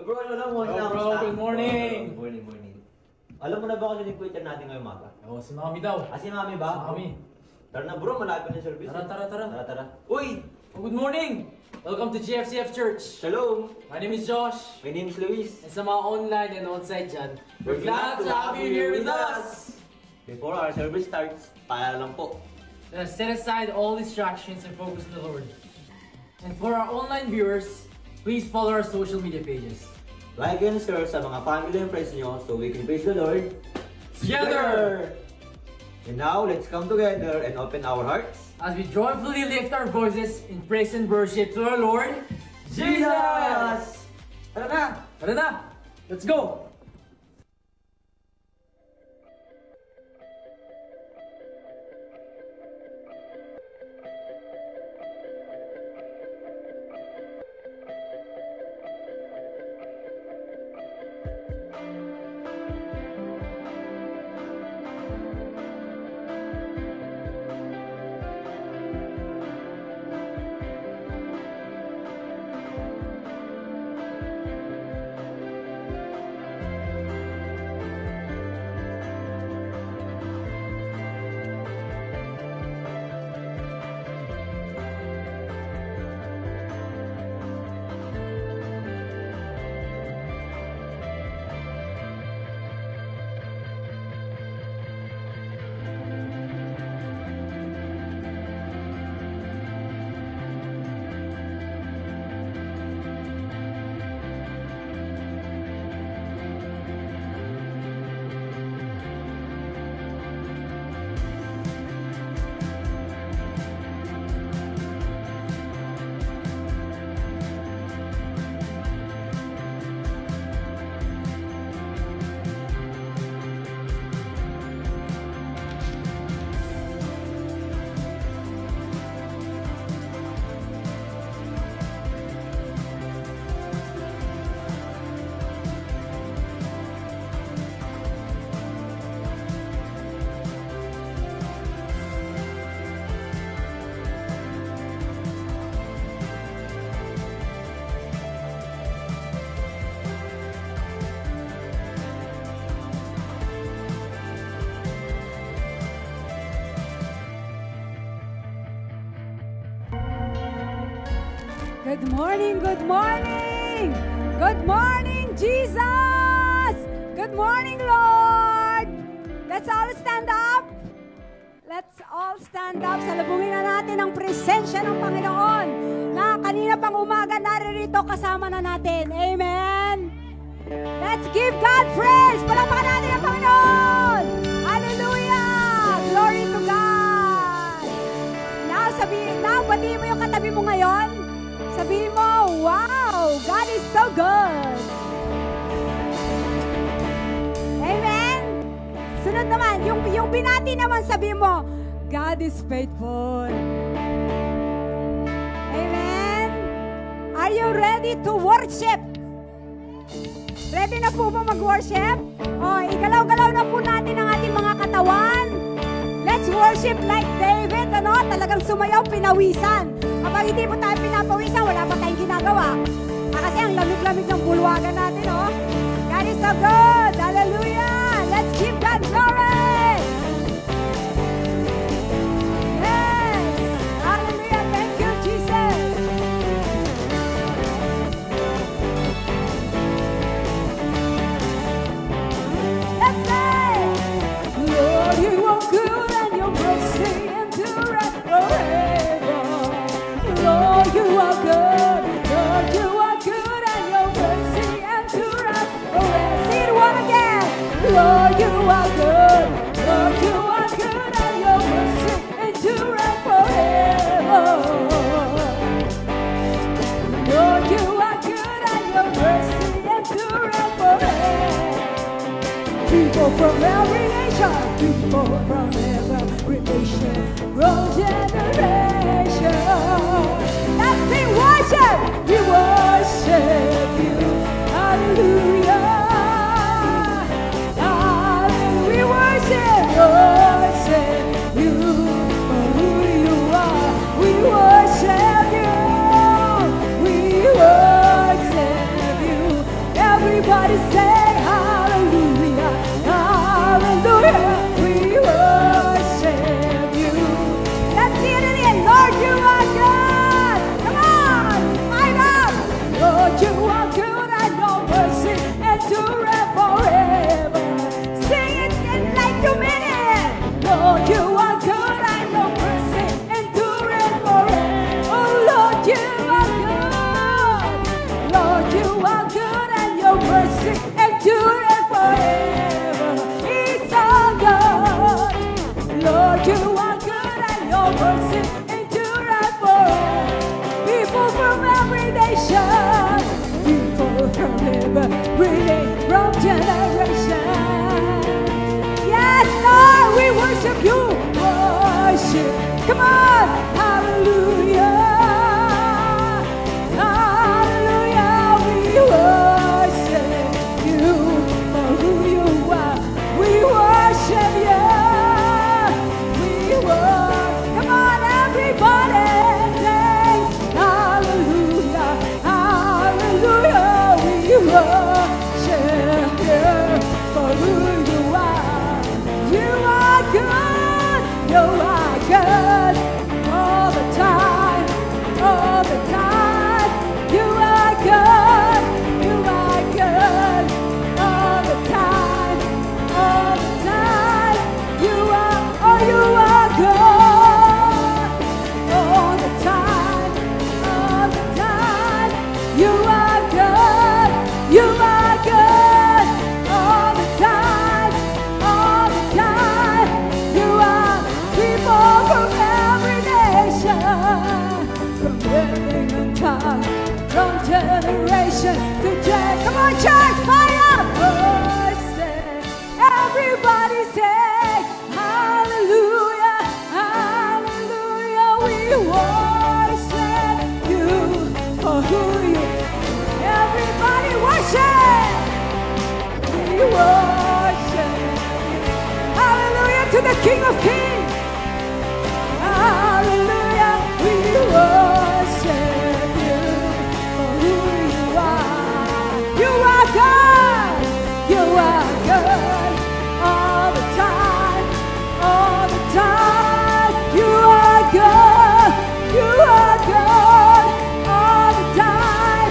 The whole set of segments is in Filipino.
bro, Good morning! Morning. Alam mo na ba kung sino yung preacher natin ngayong umaga? Si Mami daw. Si Mami ba? Si Mami. Tara na bro, malapit na yung service. Tara. Uy! Good morning! Welcome to GFCF Church. Shalom! My name is Josh. My name is Luis. And sa mga online and on-site dyan, we're glad to have you here with us! Before our service starts, paalala lang po. Let us set aside all distractions and focus on the Lord. And for our online viewers, please follow our social media pages. Like and share sa mga family and friends nyo so we can praise the Lord Together! And now, let's come together and open our hearts as we joyfully lift our voices in praise and worship to our Lord Jesus! Tara na! Let's go! Good morning, good morning! Good morning, Jesus! Good morning, Lord! Let's all stand up! Let's all stand up. Salubungin na natin ang presensya ng Panginoon na kanina pang umaga naririto kasama na natin. Amen! Let's give God praise! Palakpakan natin ang Panginoon! Hallelujah! Glory to God! Now, batiin mo yung katabi mo ngayon. Sabihin mo, wow! God is so good! Amen? Sunod naman, yung binati naman, sabihin mo, God is faithful. Amen? Are you ready to worship? Ready na po ba mag-worship? O, igalaw-galaw na po natin ang ating mga katawan. Let's worship like David, ano? Talagang sumayaw, pinawisan. Kapag hindi po tayo pinapawisan, wala pa tayong ginagawa. Kasi ang lamig-lamig ng bulwagan natin, oh. God is so good! Hallelujah! Let's give God glory! Yes! Hallelujah! Thank you, Jesus! Let's say, Lord, you are good and your mercy endureth forever. Lord, you are good. Lord, you are good, and your mercy endureth forever. Say it one again. Lord, you are good. Lord, you are good, and your mercy endureth forever. Lord, you are good, and your mercy endureth forever. People from every nation, people from every nation, from generation. Let's sing worship. We worship you. Hallelujah. Hallelujah. We worship you for who you are. We worship you. We worship you. Everybody say hallelujah, hallelujah. We worship you. Let's see it again. Lord, you are good. Come on, fight up. Lord, you are good and your mercy endureth forever. Sing it like you mean it. Lord, you are good and your mercy endureth forever. Oh, Lord, you are good. Lord, you are good and your mercy endureth forever. He's so good. Lord, you are good and your mercy endureth forever. People from every nation, people from from generation. Yes, Lord, we worship you. Worship. Come on. Hallelujah. Hallelujah. We worship you for who you are. We worship you. Come on, everybody. Sing hallelujah. Hallelujah. We worship you for who you are. You are good. You are good all the time. All the time. You are good. You are good all the time. All the time. You are, oh, you are good all the time. All the time. You are good. You are good all the time. All the time. You are people from every nation, from every tongue, from generation to generation. Come on, church, fire up! Everybody say hallelujah, hallelujah. We worship you for who you are. Everybody worship. We worship you. Hallelujah to the King of Kings. Hallelujah. We worship you for who you are. You are God. You are good all the time. All the time. You are good. You are good all the time.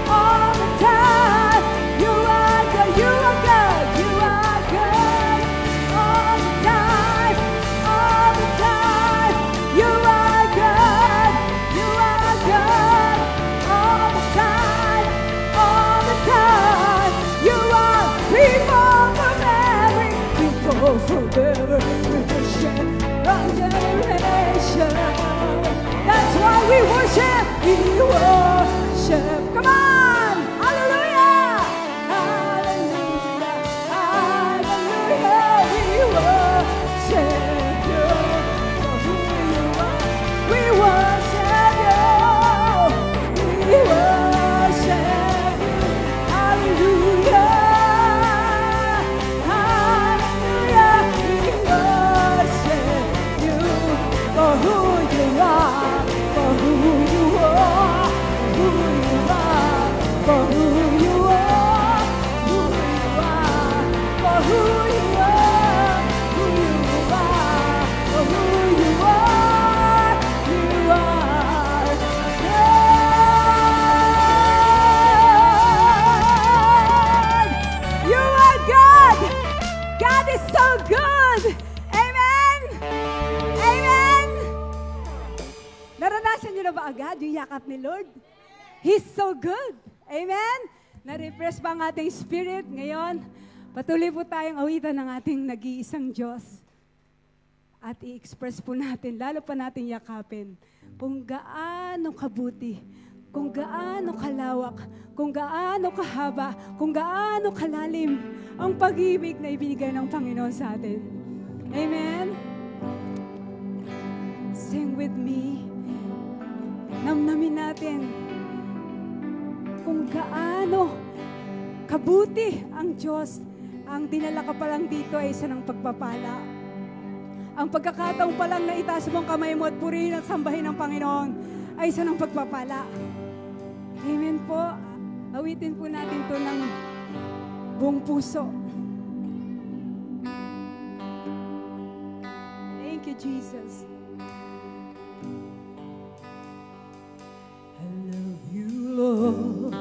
All the time. You are good. You are good. You are good all the time. All the time. You are good. You are good all the time. All the time. You are people from every generation. That's why we worship. We worship. Come on. Hallelujah. Hallelujah. Hallelujah. We worship you for who you are. We worship you. We worship you. Hallelujah. Hallelujah. We worship you for who you are. For who you are. Who you are. For who you are. Who you are. For who you are. Who you are. For who you are. You are good. You are good. God is so good. Amen. Amen. Naranasan niyo na ba agad yung yakap ni Lord? He's so good. Amen. Na-refresh ba ang ating spirit ngayon? Patuloy po tayong awitan ng ating nag-iisang Diyos. At i-express po natin, lalo pa natin yakapin, kung gaano kabuti, kung gaano kalawak, kung gaano kahaba, kung gaano kalalim ang pag-ibig na ibinigay ng Panginoon sa atin. Amen? Sing with me. Namnamin natin kung gaano kabuti ang Diyos. Ang dinala ka pa lang dito ay isa ng pagpapala. Ang pagkakataong pa lang na itaas mo ang kamay mo at purihin at sambahin ang Panginoon ay isa ng pagpapala. Amen po. Awitin po natin to ng buong puso. Thank you, Jesus. I love you, Lord.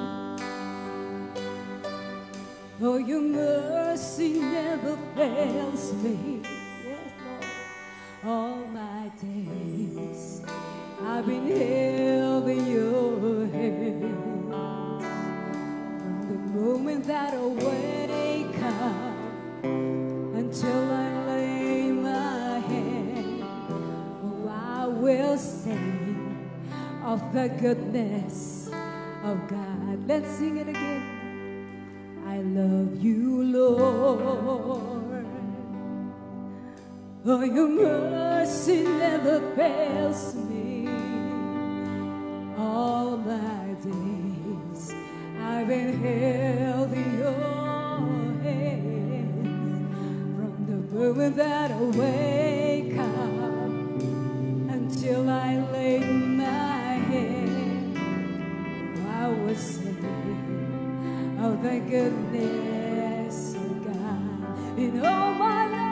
Oh, your mercy never fails me. Yes, Lord. All my days I've been held in your hands. From the moment that I wake up until I lay my head, oh, I will sing of the goodness of God. Let's sing it again. I love you, Lord. Oh, your mercy never fails me. All my days I've been held in your hands. From the moment that I wake up until I lay my head, I will sing of the goodness of God. In all my life,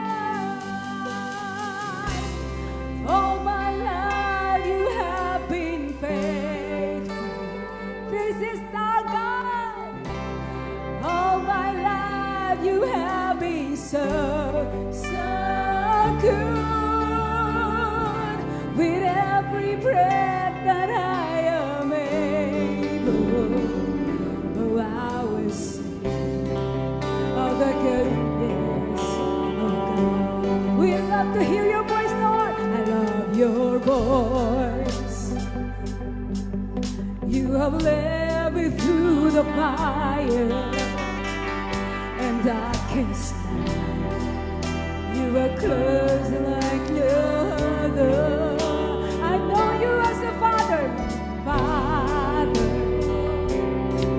you have been faithful. This is our God. All my life, you have been so good. With every breath that I am able, oh, I will sing of the goodness of God. We love to hear your voice, Lord. I love your voice. You have led me through the fire and darkest night. You are close like no other. I know you as a father, Father.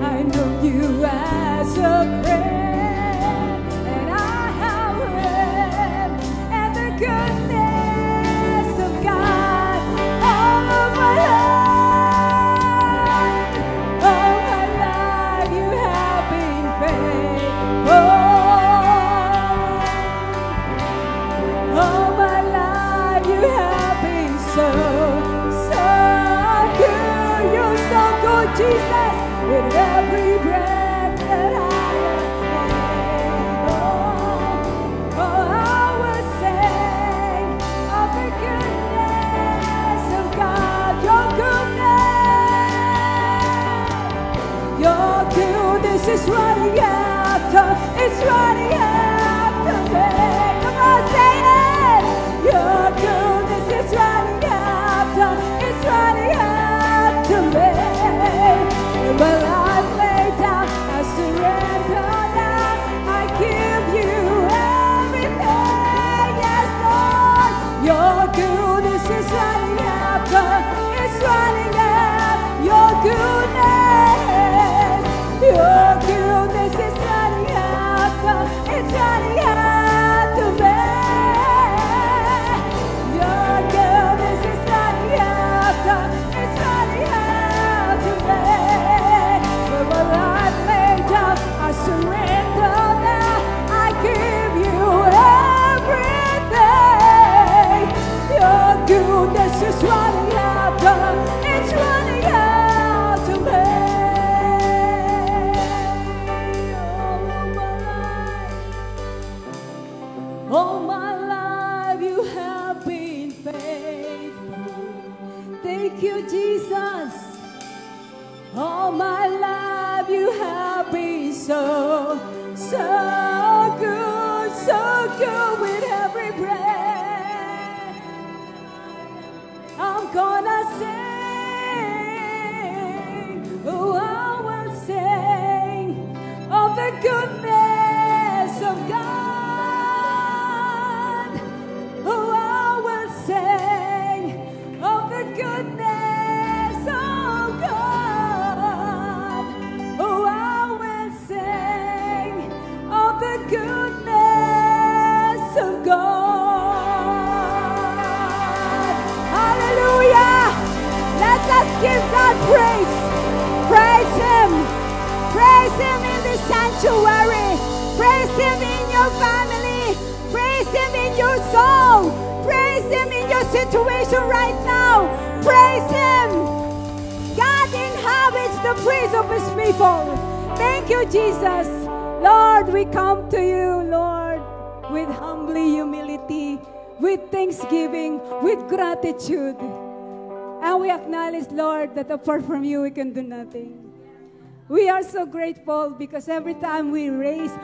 I know you as a friend, and I have read and the goodness of God all of my life. All my life you have been faithful. All my life you have been so good. You're so good, Jesus. With every breath that I am able, oh, I will sing of the goodness of God. Your goodness is running after, it's running after me. Come on, say it. Your goodness is running after, it's running after me. My life laid down, I surrender now. I give you everything, yes, Lord. Your goodness is running after, it's running after. Your goodness is running after, it's running after me. Your goodness is running after, it's running after me. My life laid down, I surrender now. I give you everything. Your goodness is running after, it's running after me. All my life you have been faithful. Thank you, Jesus. All my life you have been so good with every breath. I'm gonna sing, oh, I will sing of the goodness of God. Oh, I will sing of the goodness of God. Oh, I will sing of the goodness of God. Hallelujah! Let us give God praise. Praise Him. Praise Him in the sanctuary. Praise Him in your family. Praise Him in your soul. Praise Him in your situation right now. Praise Him. God inhabits the praise of His people. Thank you, Jesus. Lord, we come to you, Lord, with humbly humility, with thanksgiving, with gratitude. And we acknowledge, Lord, that apart from you, we can do nothing. We are so grateful because every time we lift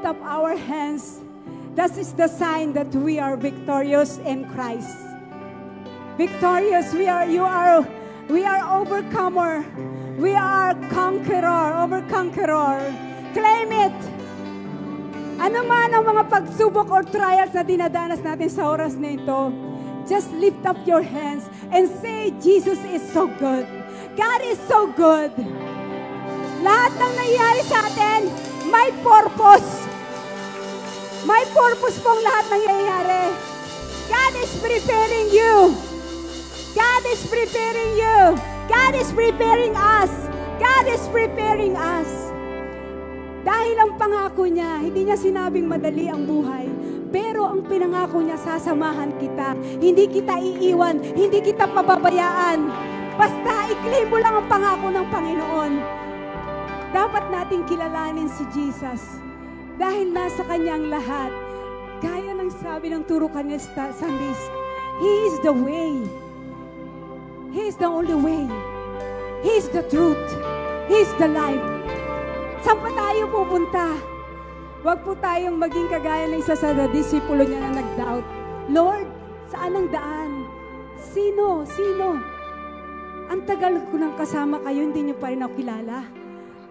up our hands, that is the sign that we are victorious in Christ. Victorious, we are overcomer. We are overconqueror. Claim it. Ano man ang mga pagsubok or trials na dinadanas natin sa oras na ito, just lift up your hands and say, Jesus is so good. God is so good. Lahat ng nangyayari sa atin, may purpose. May purpose pong lahat nangyayari. God is preparing you. God is preparing you. God is preparing us. God is preparing us. Dahil ang pangako niya, hindi niya sinabing madali ang buhay. Pero ang pinangako niya, sasamahan kita. Hindi kita iiwan. Hindi kita pababayaan. Basta i-claim mo lang ang pangako ng Panginoon. Dapat nating kilalanin si Jesus. Dahil nasa Kanyang lahat. Gaya ng sabi ng turo kanya Sundays, He is the way. He is the only way. He is the truth. He is the life. Saan pa tayo pupunta? Huwag po tayong maging kagaya ng isa sa disipulo niya na nag-doubt. Lord, saan ang daan? Sino? Ang tagal ko nang kasama kayo, hindi niyo pa rin ako kilala.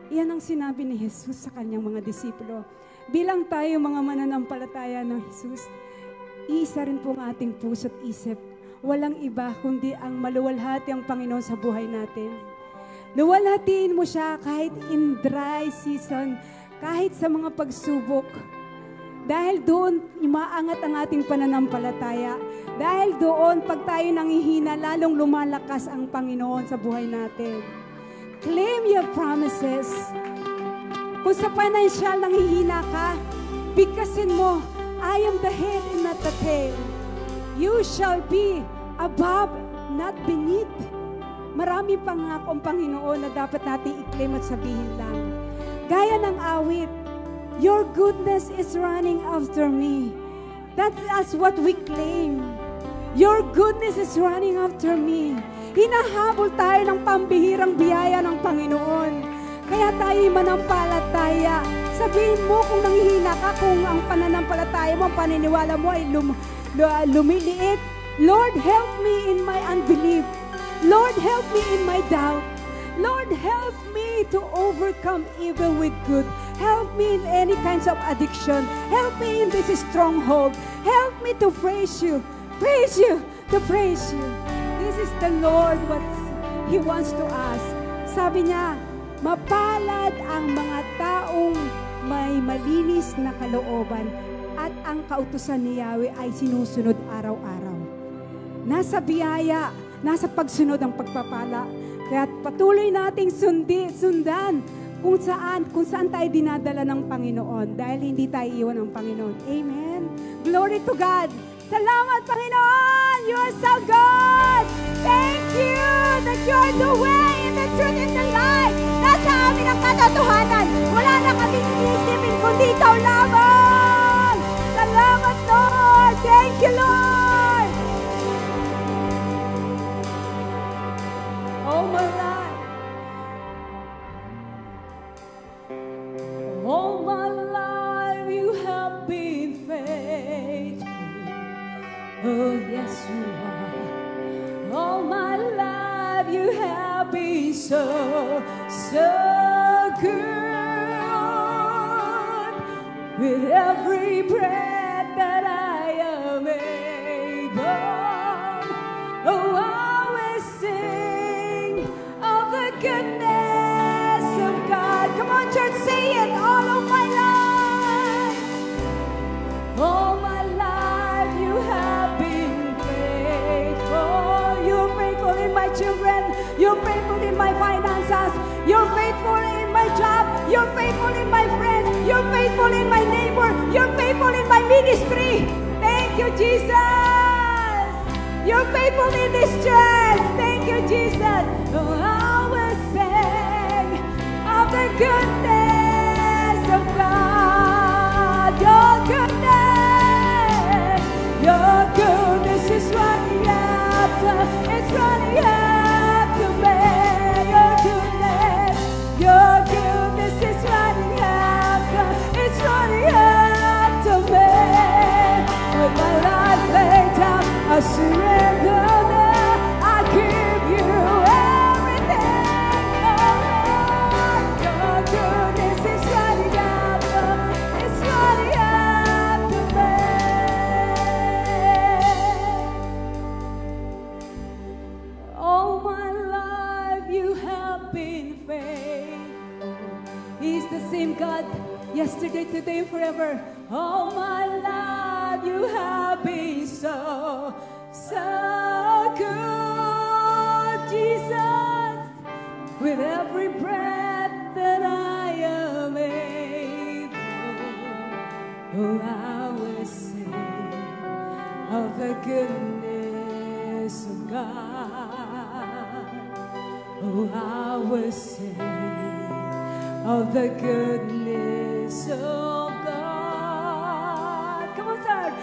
Iyan ang sinabi ni Jesus sa kanyang mga disipulo. Bilang tayo mga mananampalataya ng Jesus, iisa rin po ang ating puso't isip. Walang iba kundi ang maluwalhati ang Panginoon sa buhay natin. Luwalhatiin mo siya kahit in dry season, kahit sa mga pagsubok. Dahil doon, imaangat ang ating pananampalataya. Dahil doon, pag tayo nanghihina, lalong lumalakas ang Panginoon sa buhay natin. Claim your promises. Kung sa financial nanghihina ka, bigkasin mo, I am the head and not the tail. You shall be above, not beneath. Marami pangako ang Panginoon na dapat natin i-claim at sabihin lang. Gaya ng awit, your goodness is running after me. That's what we claim. Your goodness is running after me. Hinahabol tayo ng pambihirang biyaya ng Panginoon. Kaya tayo manampalataya. Sabihin mo kung nanghihina ka, kung ang pananampalataya mo, ang paniniwala mo ay lumiliit. Lord, help me in my unbelief. Lord, help me in my doubt. Lord, help me to overcome evil with good. Help me in any kinds of addiction. Help me in this stronghold. Help me to praise you. Praise you. To praise you. This is the Lord what He wants to ask. Sabi niya, mapalad ang mga taong may malinis na kalooban at ang kautusan ni Yahweh ay sinusunod araw-araw. Nasa biyaya, nasa pagsunod ang pagpapala. Kaya patuloy nating sundan kung saan tayo dinadala ng Panginoon dahil hindi tayo iwan ng Panginoon. Amen. Glory to God. Salamat, Panginoon. You are so good. Thank you that you are the way and the truth and the life. Nasa amin ang katotohanan. Wala na kaming iisipin kundi ikaw lamang. Salamat, Lord. Thank you, Lord. All my life. All my life you have been faithful. Oh, yes, you are. All my life you have been so good. With every breath that I am able, oh, I will sing of the goodness of God. Come on, church, say it. All of my life. All my life you have been faithful. You're faithful in my children. You're faithful in my finances. You're faithful in my job. You're faithful in my friends. You're You're faithful in my neighbor. You're faithful in my ministry. Thank you, Jesus. You're faithful in this church. Thank you, Jesus. Oh, I will sing of the goodness of God. Your goodness is running after, it's running after me. Your goodness is running after, it's running after me. With my life laid down, I surrender now. I give you everything, oh Lord. Your goodness is running after, it's running after me. All my life you have been faithful. He's the same God yesterday, today, and forever. All my life you have been so good, Jesus. With every breath that I am able, oh, I will sing of the goodness of God. Oh, I will sing of the goodness of God. Come on, sir.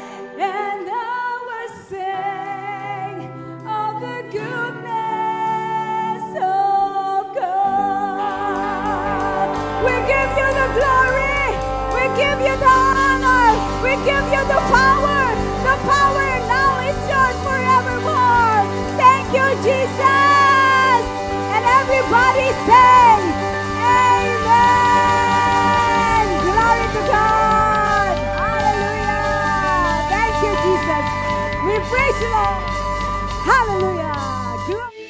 And I will sing of the goodness of God. We give you the glory. We give you the honor. We give you the power. The power now is yours forevermore. Thank you, Jesus. And everybody say, Amen. Glory to God. Hallelujah. Thank you, Jesus. We praise you, Lord. Hallelujah. Glory.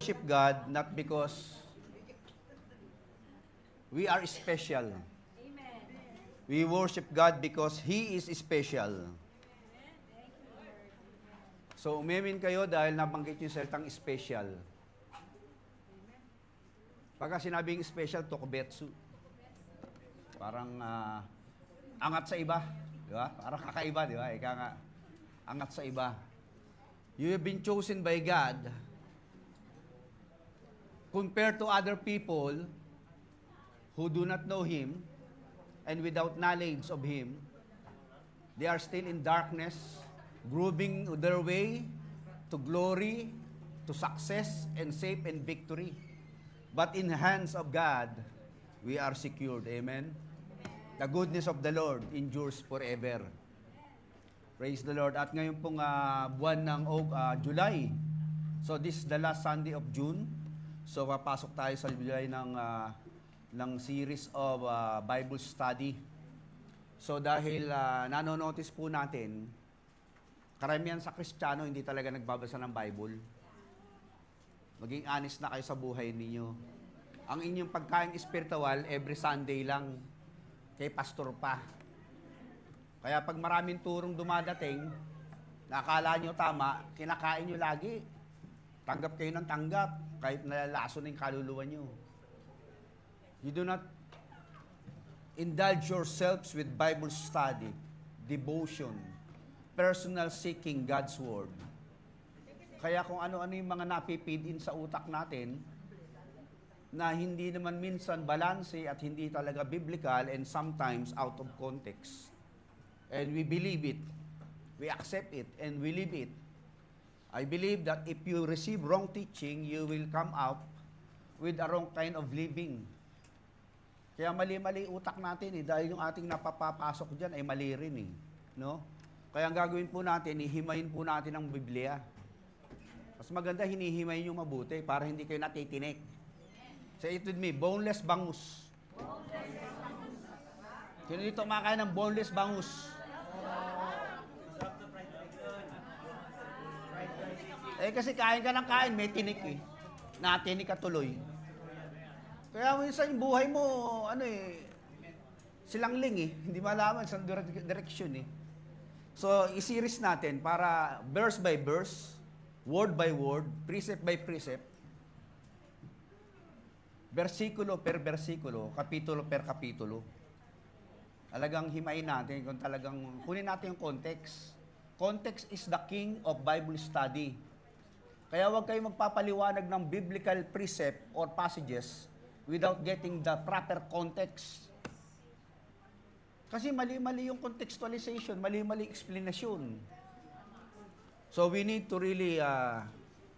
Worship God not because we are special. We worship God because He is special. So umimin kayo dahil nabanggit yung salitang special. Pagka sinabing special, tokubetsu. Parang angat sa iba. Di ba? Parang kakaiba, di ba? Ika nga, angat sa iba. You have been chosen by God compared to other people who do not know Him and without knowledge of Him. They are still in darkness, groping their way to glory, to success, and safe and victory. But in the hands of God, we are secured. Amen? The goodness of the Lord endures forever. Praise the Lord. At ngayon pong buwan ng July. So this is the last Sunday of June. So papasok tayo sa July ng series of Bible study. So dahil nanonotice po natin, karamihan sa Kristiyano hindi talaga nagbabasa ng Bible. Maging honest na kayo sa buhay ninyo. Ang inyong pagkain espiritual, every Sunday lang, kay pastor pa. Kaya pag maraming turong dumadating, nakakala nyo tama, kinakain nyo lagi. Tanggap kayo ng tanggap, kahit nalalaso na yung kaluluwa nyo. You do not indulge yourselves with Bible study, devotion, personal seeking God's Word. Kaya kung ano-ano yung mga napipid in sa utak natin, na hindi naman minsan balanse at hindi talaga biblical and sometimes out of context. And we believe it, we accept it, and we live it. I believe that if you receive wrong teaching, you will come out with a wrong kind of living. Kaya mali-mali utak natin dahil yung ating napapapasok dyan ay mali rin no? Kaya ang gagawin po natin, ihimayin po natin ang Biblia. Mas maganda hinihimayin yung mabuti para hindi kayo natitinik. Say it with me, boneless bangus. Sino dito kumakain ng boneless bangus? Kasi kain ka ng kain, may tinik Natinik ka tuloy. Kaya minsan yung buhay mo, silangling hindi malaman sa direksyon So, i-series natin para verse by verse, word by word, precept by precept, versikulo per versikulo, kapitulo per kapitulo. Talagang himayin natin kung talagang kunin natin yung context. Context is the king of Bible study. Kaya huwag kayong magpapaliwanag ng biblical precept or passages without getting the proper context. Kasi mali-mali yung contextualization, mali-mali explanation. So we need to really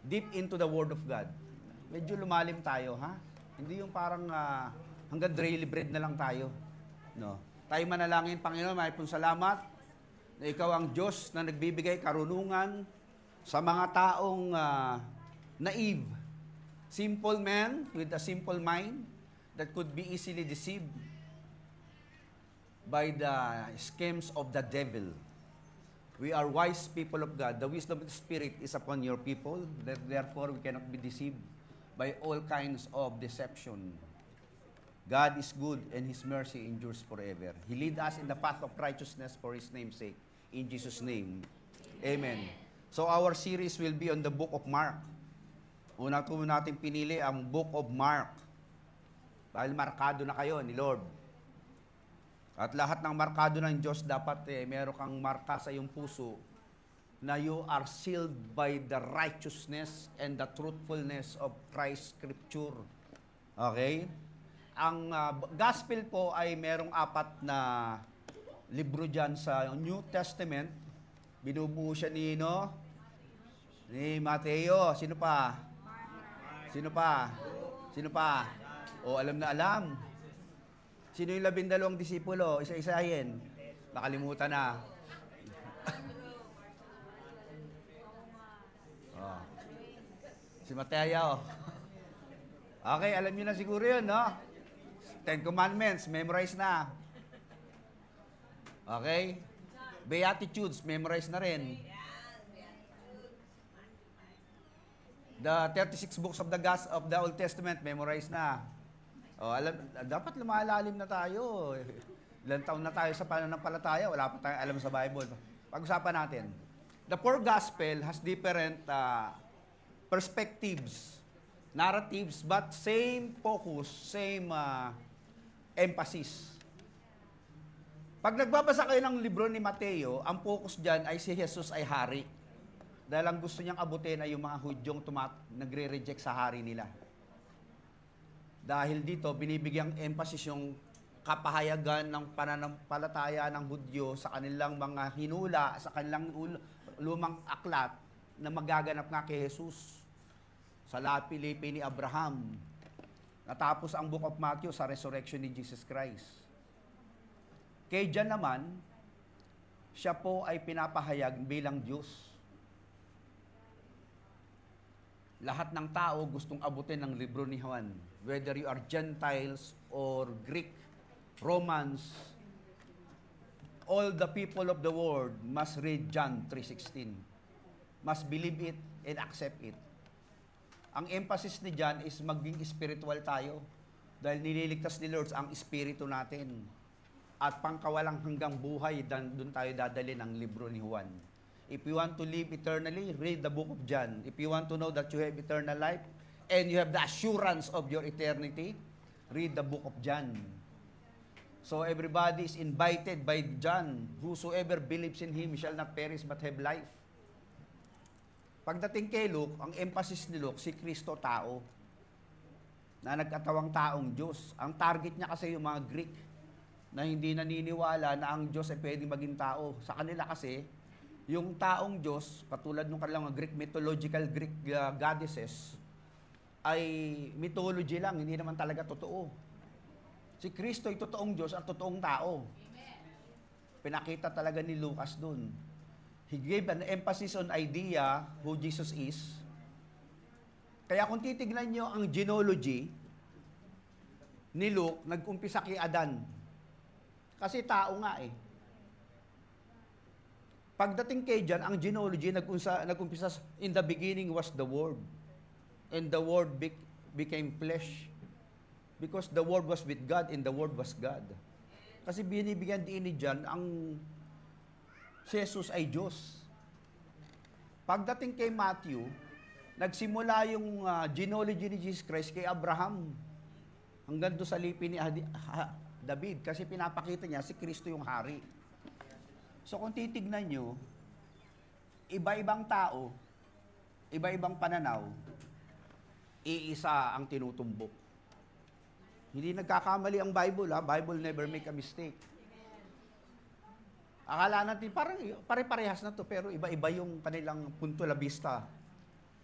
deep into the Word of God. Medyo lumalim tayo, ha? Hindi yung parang hanggang daily bread na lang tayo. No. Tayo manalangin, Panginoon, may pong salamat na ikaw ang Diyos na nagbibigay karunungan sa mga taong naive, simple men with a simple mind that could be easily deceived by the schemes of the devil. We are wise people of God. The wisdom of the Spirit is upon your people. Therefore, we cannot be deceived by all kinds of deception. God is good and His mercy endures forever. He lead us in the path of righteousness for His name's sake. In Jesus' name, amen. So our series will be on the book of Mark. Una po natin pinili ang book of Mark. Dahil markado na kayo ni Lord. At lahat ng markado ng Diyos dapat meron kang marka sa iyong puso na you are sealed by the righteousness and the truthfulness of Christ's scripture. Okay? Ang gospel po ay merong 4 na libro dyan sa New Testament. Binubuo siya ni Mateo. Sino pa? Sino pa? Sino pa? Alam na alam. Sino yung 12 disipulo? Isa-isahin. Nakalimutan na. Si Mateo. Okay, alam niyo na siguro yun, no? 10 Commandments, memorize na. Okay? Beatitudes, memorize na rin. The 36 books of the Old Testament, memorize na. Dapat lumalalim na tayo. Ilang taon na tayo sa pananampalataya, wala pa tayong alam sa Bible. Pag-usapan natin. The 4 gospel has different perspectives, narratives, but same focus, same emphasis. Pag nagbabasa kayo ng libro ni Mateo, ang focus dyan ay si Jesus ay hari. Dahil ang gusto niyang abutin ay yung mga Hudyong nagre-reject sa hari nila. Dahil dito, binibigyang emphasis yung kapahayagan ng pananampalataya ng Hudyo sa kanilang mga hinula, sa kanilang lumang aklat na magaganap nga kay Jesus. Sa lapilipi ni Abraham. Natapos ang Book of Matthew sa resurrection ni Jesus Christ. Kay John naman, siya po ay pinapahayag bilang Diyos. Lahat ng tao gustong abutin ng libro ni Juan. Whether you are Gentiles or Greek, Romans, all the people of the world must read John 3:16. Must believe it and accept it. Ang emphasis ni John is maging spiritual tayo. Dahil nililigtas ni Lord ang espiritu natin. At pangkawalang hanggang buhay, doon tayo dadali ng libro ni Juan. If you want to live eternally, read the book of John. If you want to know that you have eternal life, and you have the assurance of your eternity, read the book of John. So everybody is invited by John. Whosoever believes in Him shall not perish but have life. Pagdating kay Luke, ang emphasis ni Luke, si Kristo tao, na nagkatawang taong Diyos. Ang target niya kasi yung mga Greek, na hindi naniniwala na ang Diyos ay pwedeng maging tao. Sa kanila kasi, yung taong Diyos, katulad ng kanilang Greek mythological Greek goddesses, ay mythology lang, hindi naman talaga totoo. Si Kristo ay totoong Diyos at totoong tao. Pinakita talaga ni Lucas dun. He gave an emphasis on idea who Jesus is. Kaya kung titignan nyo ang genealogy ni Luke, nag-umpisa kay Adan. Kasi tao nga eh. Pagdating kay John, ang genealogy nag-umpisa, in the beginning was the Word. And the Word became flesh. Because the Word was with God and the Word was God. Kasi binibigyan din ni John ang si Jesus ay Diyos. Pagdating kay Matthew, nagsimula yung genealogy ni Jesus Christ kay Abraham. Hanggang doon sa lipi ni David. Kasi pinapakita niya si Kristo yung hari. So kung titignan nyo, iba-ibang tao, iba-ibang pananaw, iisa ang tinutumbok. Hindi nagkakamali ang Bible, ha? Bible never make a mistake. Akala natin, parang pare-parehas na to, pero iba-iba yung kanilang punto la vista.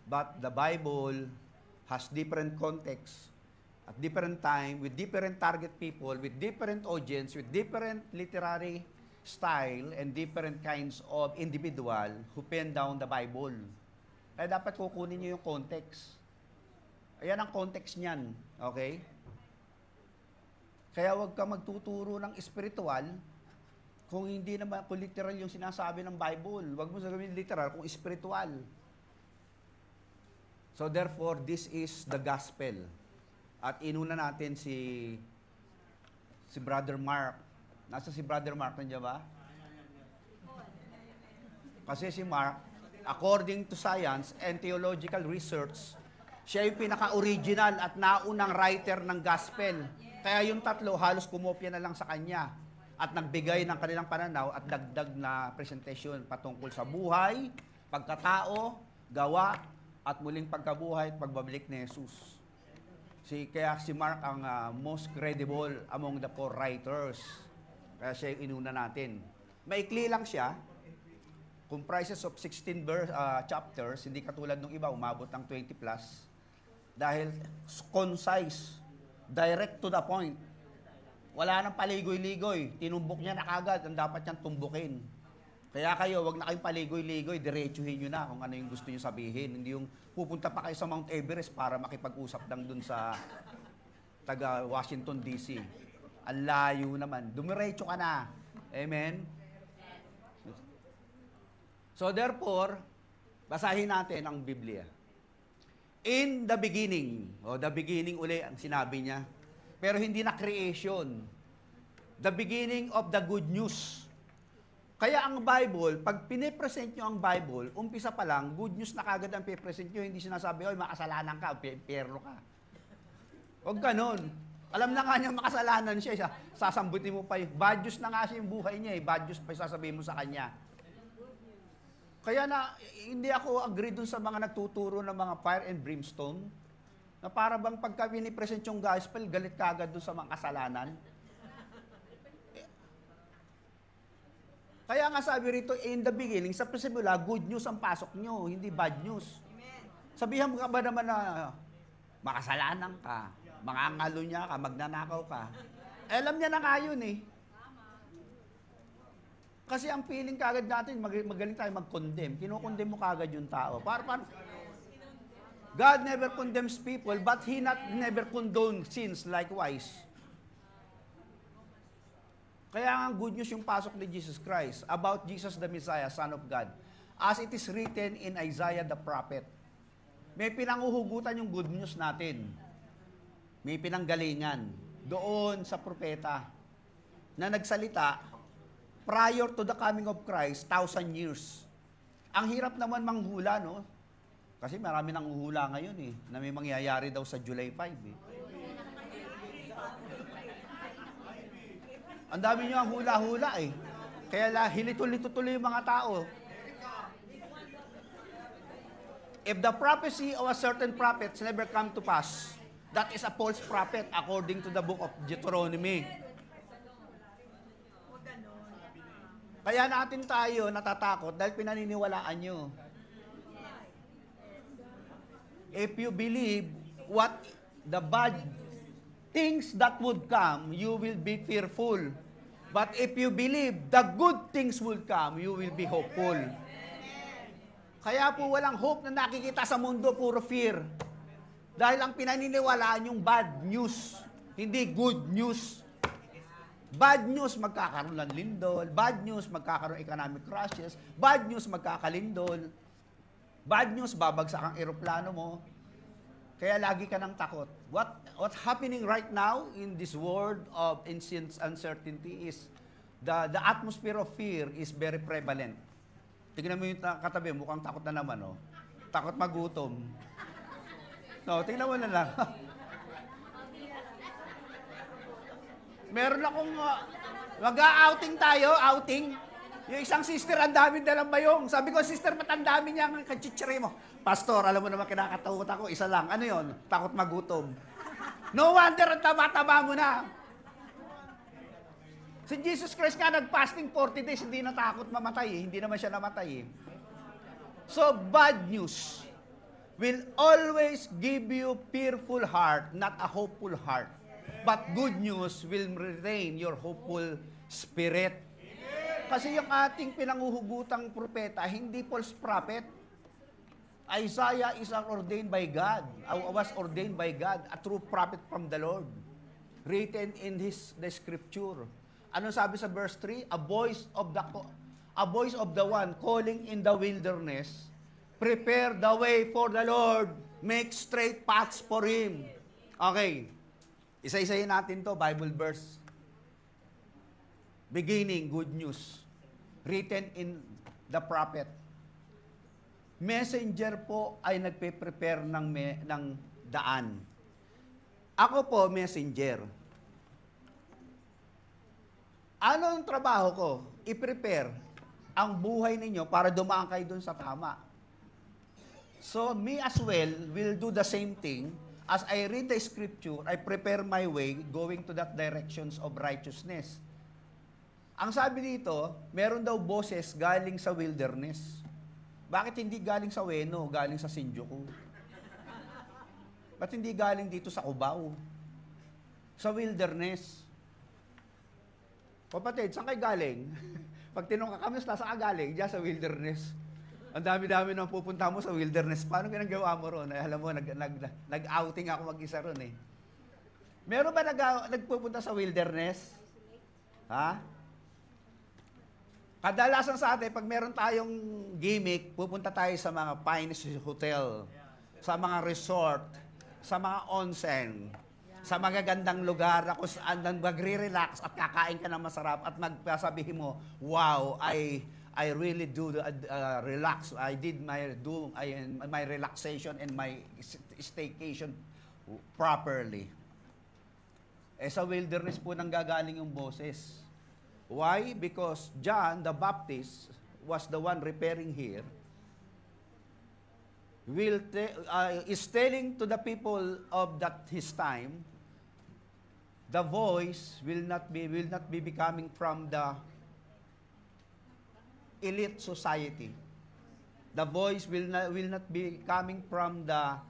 But the Bible has different context, at different time, with different target people, with different audience, with different literary style, and different kinds of individual who pen down the Bible. Kaya dapat kukunin nyo yung context. Ayan ang context niyan. Okay? Kaya huwag ka magtuturo ng spiritual kung hindi naman, kung literal yung sinasabi ng Bible. Huwag mo sabihin literal kung spiritual. So therefore, this is the gospel. At inuna natin si Brother Mark. Nasa si Brother Mark, nandiyan ba? Kasi si Mark, according to science and theological research, siya yung pinaka-original at naunang writer ng gospel. Kaya yung tatlo, halos kumopya na lang sa kanya at nagbigay ng kanilang pananaw at dagdag na presentation patungkol sa buhay, pagkatao, gawa, at muling pagkabuhay at pagbabalik ni Jesus. Kaya si Mark ang most credible among the four writers. Kaya siya yung inuna natin. Maikli lang siya, comprises of 16 chapters, hindi katulad ng iba, umabot ng 20 plus. Dahil concise, direct to the point. Wala nang paligoy-ligoy. Tinumbok niya na kagad ang dapat niyang tumbukin. Kaya kayo, wag na kayong paligoy-ligoy, diretsuhin nyo na kung ano yung gusto nyo sabihin. Hindi yung pupunta pa kayo sa Mount Everest para makipag-usap lang dun sa taga Washington, D.C. Ang layo naman. Dumiretso ka na. Amen? So therefore, basahin natin ang Biblia. In the beginning, the beginning uli ang sinabi niya. Pero hindi na creation. The beginning of the good news. Kaya ang Bible, pag pinipresent nyo ang Bible, umpisa pa lang, good news na kagad ang pipresent nyo, hindi sinasabi, oy, makasalanan ka, perro ka. Huwag ganon. Alam na nga niya makasalanan siya, sasambutin mo pa yun. Bad news na nga siya yung buhay niya, bad news pa yung sasabihin mo sa kanya. Kaya na, hindi ako agree dun sa mga nagtuturo ng mga fire and brimstone, na para bang pagka pinipresent yung gospel, galit kagad dun sa mga kasalanan. Kaya nga sabi rito, in the beginning, sa prisimula, good news ang pasok nyo, hindi bad news. Sabihan mo ka ba naman na makasalanan ka, mangangalunya ka, magnanakaw ka. Alam niya na nga yun eh. Kasi ang feeling kagad natin, magaling tayo mag-condemn. Kinukondemn mo kagad yung tao. God never condemns people, but He never condones sins likewise. Kaya ang good news yung pasok ni Jesus Christ about Jesus the Messiah, Son of God. As it is written in Isaiah the prophet. May pinanguhugutan yung good news natin. May pinanggalingan doon sa propeta na nagsalita prior to the coming of Christ, 1,000 years. Ang hirap naman manghula, no? Kasi marami nang uhula ngayon eh, na may mangyayari daw sa July 5 eh. Ang dami nyo ang hula-hula eh. Kaya hilito-lito tuloy yung mga tao. If the prophecy of a certain prophet never come to pass, that is a false prophet according to the book of Deuteronomy. Kaya natin tayo natatakot dahil pinaniniwalaan nyo. If you believe what the bad things that would come, you will be fearful. But if you believe the good things will come, you will be hopeful. Kaya po walang hope na nakikita sa mundo, puro fear. Dahil ang pinaniniwalaan yung bad news, hindi good news. Bad news, magkakaroon ng lindol. Bad news, magkakaroon economic crashes. Bad news, magkakalindol. Bad news, babagsak ang eroplano mo. Kaya lagi ka ng takot. What's happening right now in this world of instant uncertainty is the atmosphere of fear is very prevalent. Tingnan mo yung katabi, mukhang takot na naman, oh. Takot magutom. No, tingnan mo na lang. Meron akong, mag-outing tayo, outing. Yung isang sister, ang dami dalang bayong. Sabi ko, sister, ba't ang dami niya ang kachichiri mo? Pastor, alam mo naman, kinakatakot ako. Isa lang. Ano yon? Takot magutom. No wonder, ang taba-taba mo na. Si Jesus Christ nga, nag-fasting 40 days, hindi natakot mamatay. Hindi naman siya namatay. So, bad news will always give you fearful heart, not a hopeful heart. But good news will retain your hopeful spirit. Kasi yung ating pinanguhugutang propeta, hindi false prophet. Isaiah is ordained by God. Was ordained by God, a true prophet from the Lord. Written in the scripture. Ano sabi sa verse 3? A voice of the one calling in the wilderness, prepare the way for the Lord, make straight paths for Him. Okay. Isa-isayin natin to, Bible verse. Beginning, good news. Written in the prophet. Messenger po ay nagpe-prepare ng daan. Ako po, messenger. Ano ang trabaho ko? I-prepare ang buhay ninyo para dumaan kayo dun sa tama. So, me as well will do the same thing. As I read the scripture, I prepare my way going to that directions of righteousness. Ang sabi dito, meron daw boses galing sa wilderness. Bakit hindi galing sa Ueno, galing sa Shinjuku? Ba't hindi galing dito sa Cubao? Sa wilderness. Kapatid, saan kayo galing? Pag tinong ka, kamusta, saan ka galing? Diyan sa wilderness. Ang dami-dami nang pupunta mo sa wilderness. Paano ginagawa mo ron? Alam mo, nag-outing ako mag-isa ron eh. Meron ba nagpupunta sa wilderness? Ha? Kadalasan sa atin, pag meron tayong gimmick, pupunta tayo sa mga finest hotel, sa mga resort, sa mga onsen, sa magagandang lugar na kung saan magre-relax at kakain ka ng masarap at magsasabihin mo, wow, I really do relax. I did my relaxation and my staycation properly. Sa wilderness po nang gagaling yung boses. Why? Because John the Baptist was the one repairing here. Is telling to the people of his time, the voice will not be becoming from the elite society. The voice will not be coming from the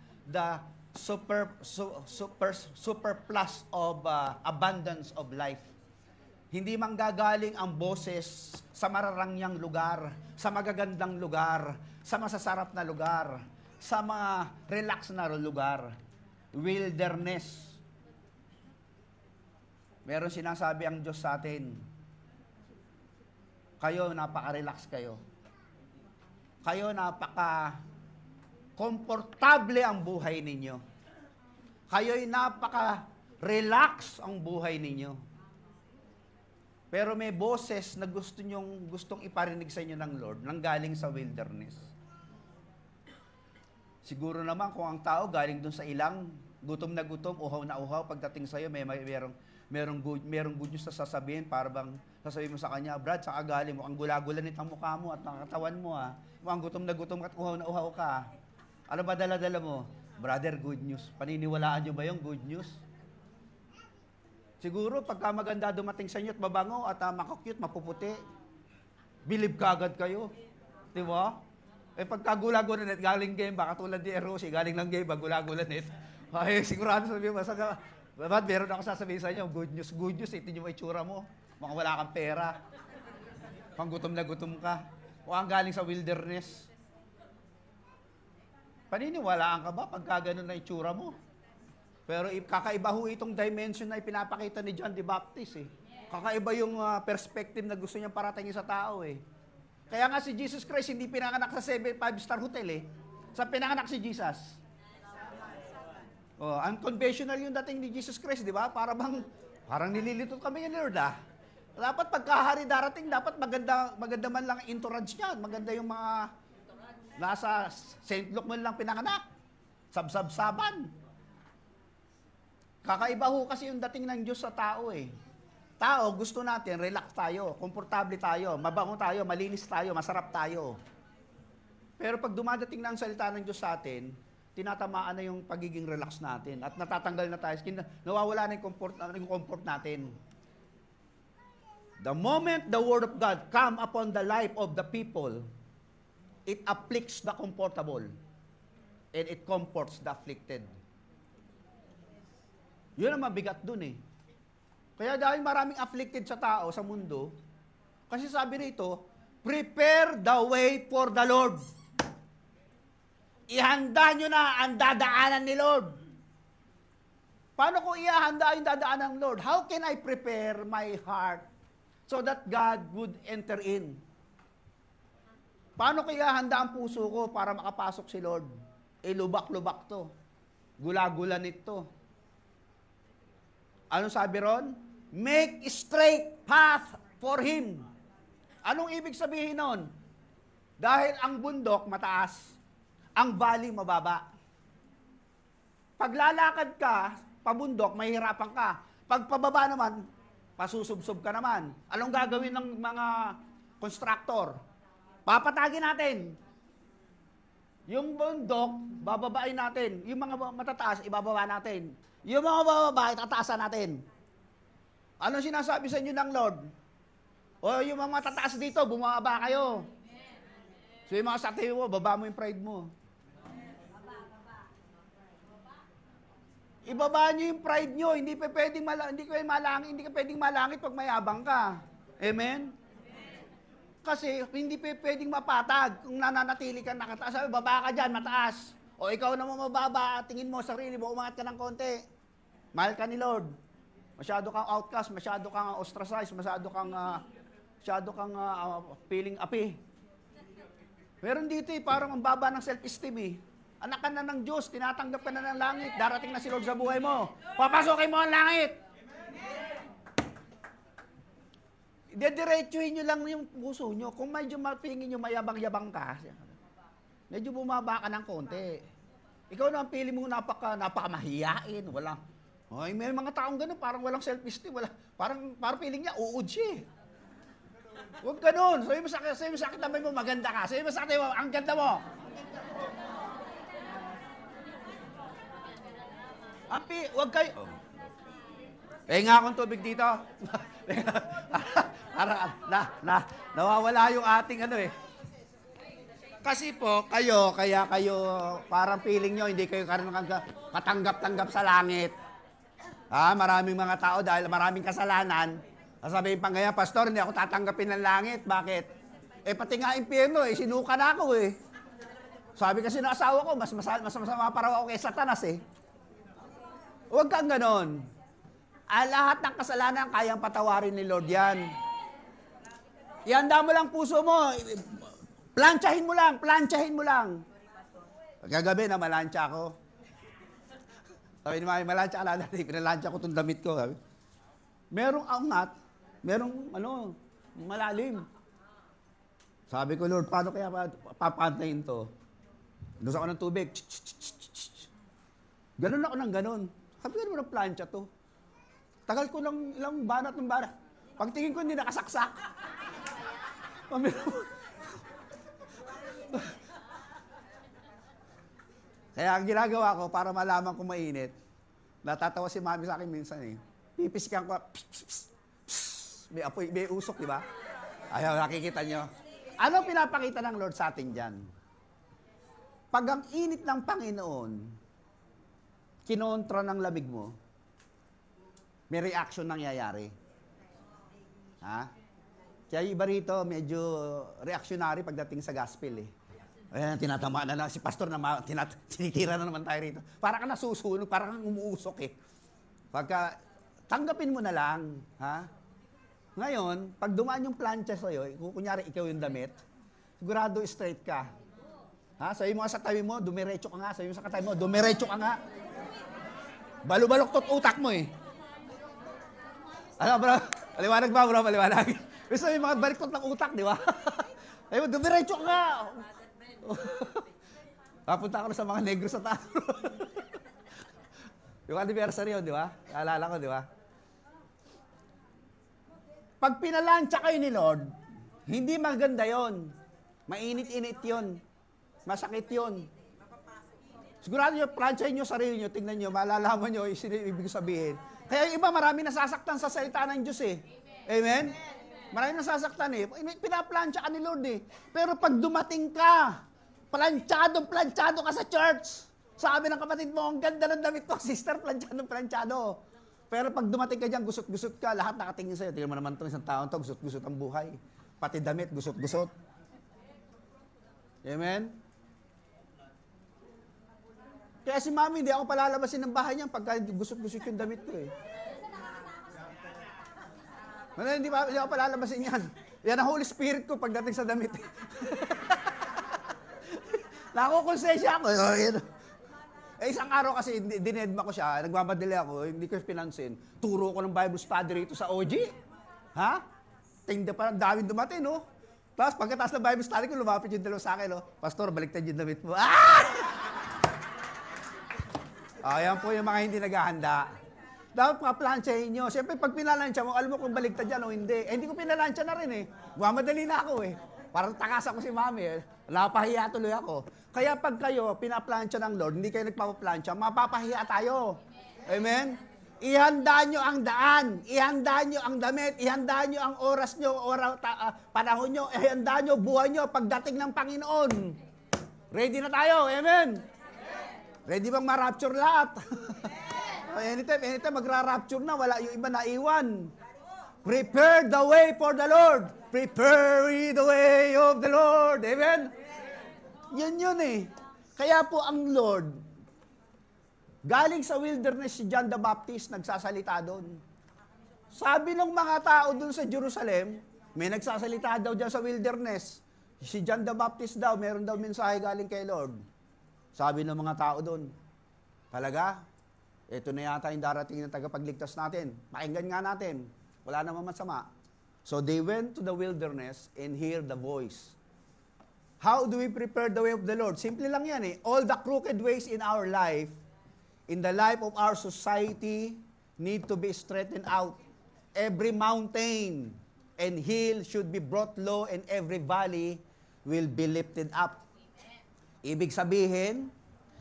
superplus of abundance of life. Hindi manggagaling ang boses sa mararangyang lugar, sa magagandang lugar, sa masasarap na lugar, sa mga relax na lugar. Wilderness. Meron sinasabi ang Diyos sa atin, kayo, napaka-relax kayo. Kayo, napaka-komportable ang buhay ninyo. Kayo'y napaka-relax ang buhay ninyo. Pero may boses na gustong iparinig sa inyo ng Lord nang galing sa wilderness. Siguro naman kung ang tao galing dun sa ilang, gutom na gutom, uhaw na uhaw, pagdating sa'yo, merong good news na sasabihin, para bang sasabihin mo sa kanya, Brad, sa agaling mo, ang gula-gulanit ang mukha mo at ang katawan mo, ha? Mukhang gutom na gutom at uhaw na uhaw ka. Ano ba dala-dala mo? Brother, good news. Paniniwalaan nyo ba yung good news? Siguro, pagka maganda dumating sa inyo at mabango at makakyut, mapuputi, believe kagad kayo. Di ba? Pagka gula-gulanit, galing game ba, katulad ni Erosi, galing ng game ba, gula-gulanit. Ay, sigurado sabihin mo, Ba't meron ako sasabihin sa inyo, good news, ito yung itsura mo. Mukhang wala kang pera. Pang gutom na gutom ka. Mukhang galing sa wilderness. Paniniwalaan ka ba pagka ganun na itsura mo? Pero kakaiba ho itong dimension na ipinapakita ni John the Baptist eh. Kakaiba yung perspective na gusto niyang paratingin sa tao eh. Kaya nga si Jesus Christ hindi pinanganak sa 5-star hotel eh. Sa pinanganak si Jesus. Oh, unconventional yung dating ni Jesus Christ, di ba? Parang nililito kami ni Lord ah. Dapat pagkahari darating, dapat maganda man lang ang entourage niyan. Maganda yung mga nasa St. Luke man lang pinanganak. Sabsab-saban. Kakaiba ho kasi yung dating ng Diyos sa tao eh. Tao, gusto natin, relax tayo, komportable tayo, mabango tayo, malinis tayo, masarap tayo. Pero pag dumadating na ang salita ng Diyos sa atin, tinatamaan na yung pagiging relax natin at natatanggal na tayo, nawawala na yung comfort natin. The moment the Word of God come upon the life of the people, it afflicts the comfortable and it comforts the afflicted. Yun ang mabigat dun eh. Kaya dahil maraming afflicted sa tao, sa mundo, kasi sabi rito, prepare the way for the Lord. Ihanda nyo na ang dadaanan ni Lord. Paano ko ihanda yung dadaanan ng Lord? How can I prepare my heart so that God would enter in? Paano ko ihanda ang puso ko para makapasok si Lord? Lubak-lubak to. Gula-gula nito. Anong sabi ron? Make straight path for Him. Anong ibig sabihin nun? Dahil ang bundok mataas, ang valley mababa. Paglalakad ka, pabundok, mahihirapan ka. Pag pababa naman, pasusubsob ka naman. Anong gagawin ng mga constructor? Papatagin natin. Yung bundok, bababain natin. Yung mga matataas, ibababa natin. Yung mga bababa, itataasan natin. Ano sinasabi sa inyo ng Lord? O yung mga matataas dito, bumaba kayo. So yung mga sakti mo, baba mo yung pride mo. Ibaba nyo yung pride nyo. Hindi ka pwedeng malangit pag mayabang ka. Amen? Kasi hindi pwedeng mapatag kung nananatili ka nakataas. Sabi, baba ka dyan, mataas. O ikaw naman mababa, tingin mo sarili mo, umangat ka ng konti. Mahal ka ni Lord. Masyado kang outcast, masyado kang ostracized, masyado kang feeling api. Meron dito parang ang baba ng self-esteem eh. Anak ka na ng Diyos, tinatanggap ka na ng langit, darating na si Lord sa buhay mo. Papasokin mo ang langit! Dediretsuhin nyo lang yung puso nyo. Kung medyo mapingin nyo, mayabang-yabang ka, medyo bumaba ka ng konti. Ikaw na ang pili mo napakamahiyain, may mga taong gano'n, parang walang self-esteem, parang feeling niya, uud siya. Huwag ganun. Sabi mo sakit naman mo, maganda ka. Sabi mo sakit mo, ang ganda mo. Huwag kayo. Nga akong tubig dito. Nawawala yung ating ano eh. Kasi po, kaya kayo, parang feeling nyo, hindi kayo katanggap-tanggap sa langit. Maraming mga tao dahil maraming kasalanan. Sasabihin pa ngayon, Pastor, hindi ako tatanggapin ng langit. Bakit? Pati nga impyerno, sinuka na ako eh. Sabi kasi ng asawa ko, mas masama para ako kay Satanas eh. Huwag kang ganon. Lahat ng kasalanan, kayang patawarin ni Lord yan. Ihanda mo lang puso mo. Plantsahin mo lang. Kagabi na malansya ako. Sabi ni Mami, malansya ka na natin. Pinalansya ko itong damit ko. Merong angat, merong malalim. Sabi ko, Lord, paano kaya papantayin to? Inusa ko ng tubig. Ganon ako ng ganon. Sabi ko naman ng plancha to. Tagal ko lang ilang banat ng banat. Pagtingin ko, hindi nakasaksak. Kaya ang ginagawa ko, para malaman kung mainit, natatawa si Mami sa akin minsan eh. Pipisikyan ko, may apoy, may usok, di ba? Ayaw, nakikita nyo. Ano pinapakita ng Lord sa atin dyan? Pag ang init ng Panginoon, kinontra ng lamig mo, may reaction nangyayari. Ha? Kaya yung iba rito, medyo reactionary pagdating sa gospel eh. Ayan, tinatamaan na lang si pastor na tinitira na naman tayo rito. Para ka nasusunog, para kang umuusok eh. Pagka, tanggapin mo na lang. Ha? Ngayon, pag dumaan yung plancha sa'yo, kung kunyari ikaw yung damit, sigurado straight ka. Ha? Sabi mo sa tabi mo, dumiretso ka nga. Sabi mo sa katabi mo, dumiretso ka nga. Balubalok tot utak mo eh. Ano bro? Paliwanag ba bro? Paliwanag. Gusto yung mga baliktot ng utak, di ba? Sabi mo, dumiretso ka nga. Papunta ko na sa mga negro sa tao. Yung anniversary yun, di ba? Naalala ko, di ba? Pag pinalansya kayo ni Lord, hindi maganda yon. Mainit-init yon. Masakit yon. Sigurado nyo, plansyahin nyo sarili nyo, tingnan nyo, malalaman nyo, ibig sabihin. Kaya yung iba, marami nasasaktan sa salita ng Diyos eh. Amen? Marami nasasaktan eh. Pinaplansya ka ni Lord eh. Pero pag dumating ka, planchado ka sa church. Sabi ng kapatid mo, ang ganda ng damit mo, sister, planchado. Pero pag dumating ka dyan, gusot-gusot ka, lahat nakatingin sa'yo. Tingnan mo naman itong isang taon to, gusot-gusot ang buhay. Pati damit, gusot-gusot. Amen? Kaya si mami, hindi ako palalabasin ng bahay niya pagka gusot-gusot yung damit ko eh. Hindi ako palalabasin yan. Yan ang Holy Spirit ko pagdating sa damit. Nakukonsensya ako. Eh, isang araw kasi, dinedma ko siya, nagmamadali ako, hindi ko pinansin. Turo ko ng Bible study rito sa OG. Ha? Tingda pa ng daming dumating, no? Tapos, pagkataas ng Bible study ko, lumapit yung dalawa sa akin, no? Pastor, baliktad yung damit mo. Ah! Ayan po yung mga hindi naghahanda. Dapat pa-plansyahin nyo. Siyempre, pag pinalansya mo, alam mo kung baliktad yan o hindi. Eh, hindi ko pinalansya na rin, eh. Mamadali na ako, eh. Parang takas ako si mami, eh. Napahiya tuloy ako. Kaya pag kayo pinaplansya ng Lord, hindi kayo nagpapaplansya, mapapahiya tayo. Amen? Ihanda nyo ang daan, ihanda nyo ang damit, ihanda nyo ang oras nyo, panahon nyo, ihanda nyo, buhay nyo pagdating ng Panginoon. Ready na tayo, amen? Ready bang ma-rapture lahat? anytime magra-rapture na, wala yung iba naiwan. Prepare the way for the Lord. Prepare the way of the Lord. Amen? Yun eh. Kaya po ang Lord, galing sa wilderness si John the Baptist, nagsasalita doon. Sabi ng mga tao doon sa Jerusalem, may nagsasalita daw dyan sa wilderness. Si John the Baptist daw, meron daw mensahe galing kay Lord. Sabi ng mga tao doon, talaga, ito na yata yung darating na tagapagligtas natin. Pakinggan nga natin. Wala namang masama. So they went to the wilderness and hear the voice. How do we prepare the way of the Lord? Simple lang yan eh. All the crooked ways in our life, in the life of our society, need to be straightened out. Every mountain and hill should be brought low and every valley will be lifted up. Ibig sabihin,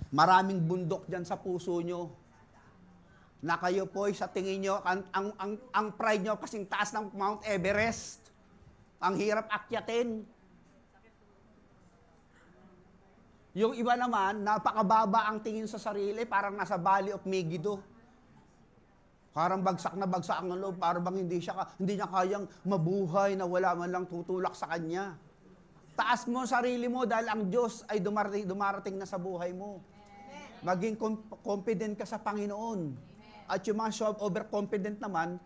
maraming bundok dyan sa puso nyo na kayo po sa tingin nyo, ang pride nyo kasing taas ng Mount Everest. Ang hirap akyatin. Yung iba naman, napakababa ang tingin sa sarili, parang nasa Valley of Megiddo. Parang bagsak na bagsak ang loob, parang bang hindi niya kayang mabuhay na wala man lang tutulak sa kanya. Taas mo sarili mo dahil ang Diyos ay dumarating na sa buhay mo. Maging confident ka sa Panginoon. At yung mga overconfident naman,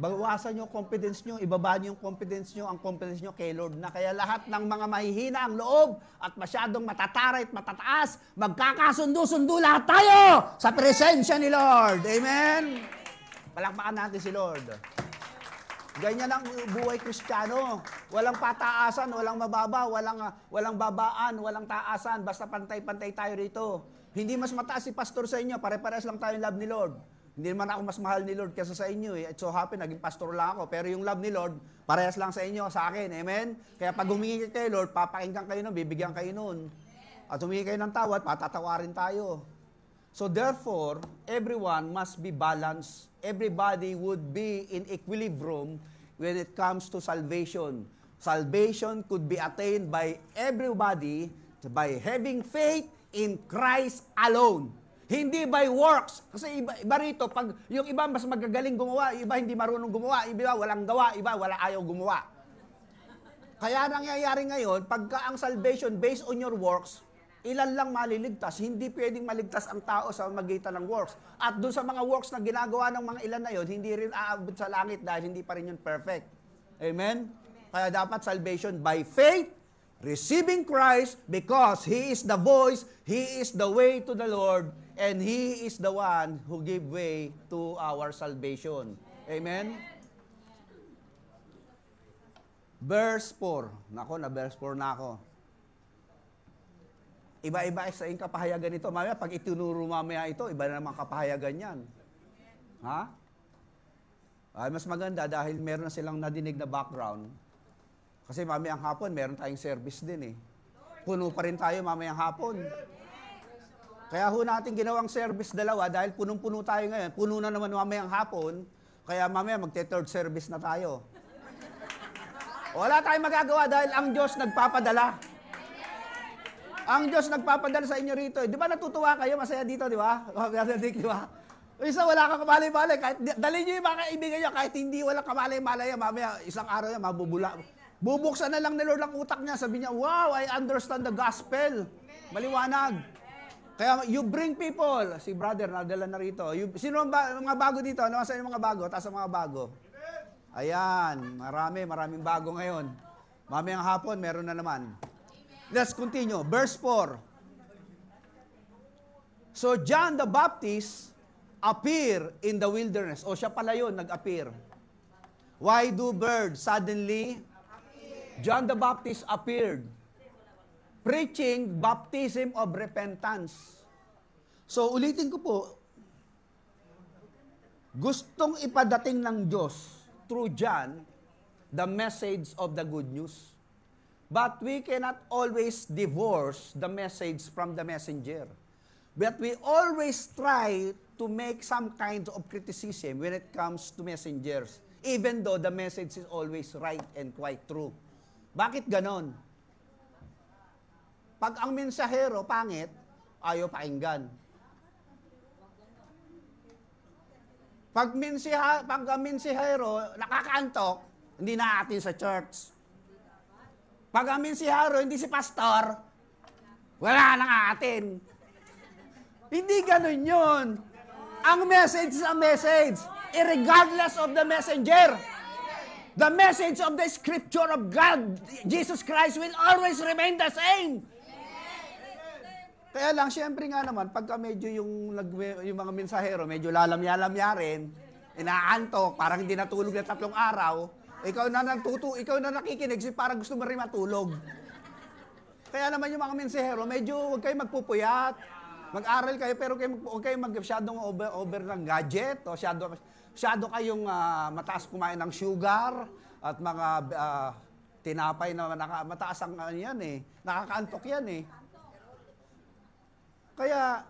bawasan yung confidence nyo, ibaba nyo yung confidence nyo, ang confidence nyo kay Lord na. Kaya lahat ng mga mahihina ang loob at masyadong matataray at matataas, magkakasundo-sundo lahat tayo sa presensya ni Lord. Amen? Palakpakan natin si Lord. Ganyan ang buhay Kristiyano. Walang pataasan, walang mababa, walang babaan, walang taasan. Basta pantay-pantay tayo rito. Hindi mas mataas si pastor sa inyo, pare-pares lang tayo love ni Lord. Hindi naman ako mas mahal ni Lord kaysa sa inyo. It so happen, naging pastor lang ako. Pero yung love ni Lord, parehas lang sa inyo, sa akin. Amen? Kaya pag humingi kayo, Lord, papakinggan kayo nun, bibigyan kayo nun. At humingi kayo ng tawad, patatawarin tayo. So therefore, everyone must be balanced. Everybody would be in equilibrium when it comes to salvation. Salvation could be attained by everybody by having faith in Christ alone. Hindi by works. Kasi iba rito, pag yung iba mas magagaling gumawa, iba hindi marunong gumawa, iba walang gawa, iba wala ayaw gumawa. Kaya nangyayari ngayon, pagka ang salvation based on your works, ilan lang maliligtas. Hindi pwedeng maligtas ang tao sa magitan ng works. At doon sa mga works na ginagawa ng mga ilan na yun, hindi rin aabot sa langit dahil hindi pa rin yun perfect. Amen? Kaya dapat salvation by faith, receiving Christ because He is the voice, He is the way to the Lord, and He is the one who gave way to our salvation. Amen? Verse 4. Nako, na verse 4 na ako. Iba-iba sa yung kapahayagan nito. Mamaya, pag itinuro mamaya ito, iba na naman kapahayagan yan. Ha? Ay, mas maganda dahil meron na silang nadinig na background. Kasi mamayang hapon, meron tayong service din eh. Puno pa rin tayo mamayang hapon. Kaya ho natin ginawang service dalawa dahil punong-puno tayo ngayon. Puno na naman mamayang hapon, kaya mamaya magte-third service na tayo. Wala tayong magagawa dahil ang Diyos nagpapadala. Ang Diyos nagpapadala sa inyo rito. Di ba natutuwa kayo? Masaya dito, di ba? Di ba? Isa wala kang kamalay-malay. Dali nyo yung mga kaibigan nyo kahit hindi wala kamalay-malay. Mamaya isang araw yan, mabubula. Bubuksan na lang ni Lord ang utak niya. Sabi niya, wow, I understand the gospel. Maliwanag. Kaya you bring people. Si brother, nadala na rito. Sino mga bago dito? Ano sa mga bago? Taas ang mga bago. Ayan, maraming bago ngayon. Mamayang hapon, meron na naman. Let's continue. Verse 4. So John the Baptist appear in the wilderness. O siya pala yun, nag-appear. Why do birds suddenly? John the Baptist appeared, preaching baptism of repentance. So ulitin ko po, gustong ipadating ng Diyos through John the message of the good news. But we cannot always divorce the message from the messenger. But we always try to make some kind of criticism when it comes to messengers, even though the message is always right and quite true. Bakit ganon? Pag ang mensahero pangit, ayaw pakinggan. Pag ang mensahero nakakaantok, hindi na atin sa church. Pag ang mensahero hindi si pastor, wala nang atin. Hindi ganon yun. Ang message is a message, irregardless of the messenger. The message of the Scripture of God, Jesus Christ, will always remain the same. Kaya lang, syempre nga naman, pagka medyo yung mga mensahero, medyo lalamya-lamya rin, inaantok, parang hindi natulog na 3 araw, ikaw na nakikinig, parang gusto mo rin matulog. Kaya naman yung mga mensahero, medyo huwag kayo magpupuyat, mag-aral kayo, pero huwag kayo masyadong over ng gadget, o masyado kayong mataas kumain ng sugar, at mga tinapay na mataas ang yan eh, nakakaantok yan eh. Kaya,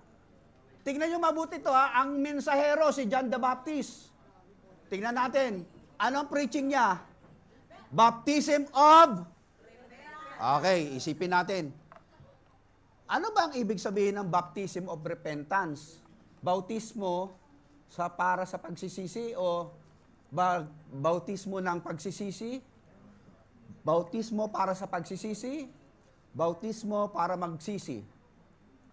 tingnan nyo mabuti ito ang mensahero si John the Baptist. Tingnan natin, anong preaching niya? Baptism of... Okay, isipin natin. Ano ba ang ibig sabihin ng baptism of repentance? Bautismo para sa pagsisisi o bautismo ng pagsisisi? Bautismo para sa pagsisisi? Bautismo para magsisi?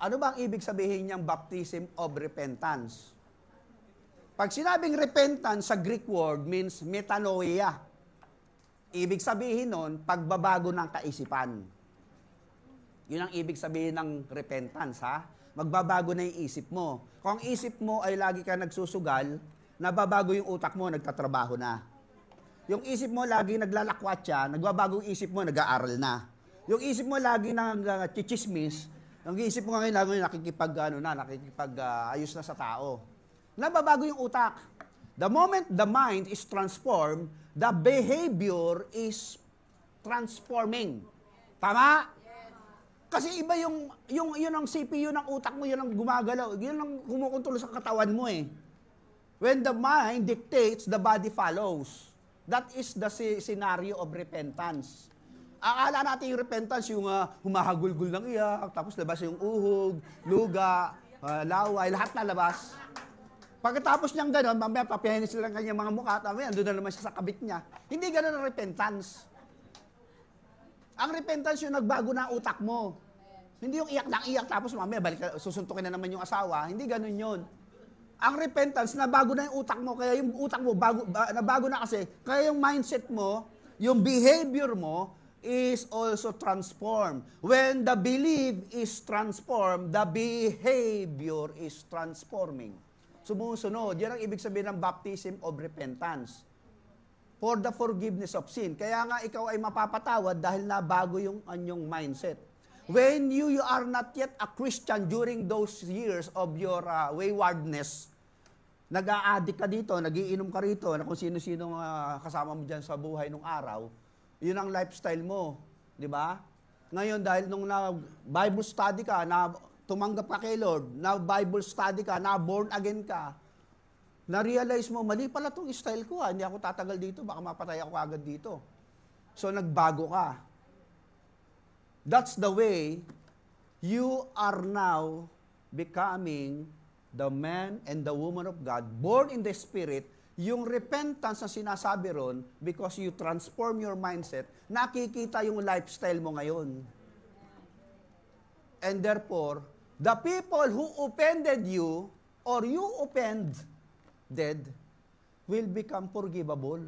Ano ba ang ibig sabihin niyang baptism of repentance? Pag sinabing repentance sa Greek word means metanoia. Ibig sabihin nun, pagbabago ng kaisipan. Yun ang ibig sabihin ng repentance, ha? Magbabago na yung isip mo. Kung ang isip mo ay lagi ka nagsusugal, nababago yung utak mo, nagtatrabaho na. Yung isip mo lagi naglalakwat siya, nagbabago yung isip mo, nag-aaral na. Yung isip mo lagi nang-chichismis, ang isip mo ngayon lagi nakikipag-ayos na sa tao. Nababago yung utak. The moment the mind is transformed, the behavior is transforming. Tama? Kasi iba yun ang CPU ng utak mo, yun ang gumagalaw, yun ang kumukontrol sa katawan mo eh. When the mind dictates, the body follows. That is the scenario of repentance. Akala natin yung repentance, yung humahagulgul ng iyak, tapos labas yung uhog, luga. laway, lahat lalabas. Pagkatapos niyang gano'n, mamaya papihayin sila ng kanyang mga mukha, at mamaya andun na naman siya sa kabit niya. Hindi gano'n ang repentance. Ang repentance yung nagbago na utak mo. Hindi yung iyak na iyak, tapos mamaya susuntukin na naman yung asawa. Hindi gano'n yun. Ang repentance, nabago na yung utak mo, kaya yung utak mo, nabago na kasi, kaya yung mindset mo, yung behavior mo, is also transformed. When the belief is transformed, the behavior is transforming. Sumusunod. Yan ang ibig sabihin ng baptism of repentance. For the forgiveness of sin. Kaya nga ikaw ay mapapatawad dahil nabago yung anyong mindset. When you are not yet a Christian during those years of your waywardness, nag-a-addict ka dito, nagiinom ka rito, na kung sino-sino kasama mo dyan sa buhay nung araw, yun ang lifestyle mo. Di ba? Ngayon, dahil nung Bible study ka, na tumanggap ka kay Lord, na Bible study ka, na born again ka, na-realize mo, mali pala itong style ko, hindi ako tatagal dito, baka mapatay ako agad dito. So, nagbago ka. That's the way you are now becoming the man and the woman of God, born in the Spirit. Yung repentance na sinasabi ron, because you transform your mindset, nakikita yung lifestyle mo ngayon. And therefore, the people who offended you, or you offended, will become forgivable.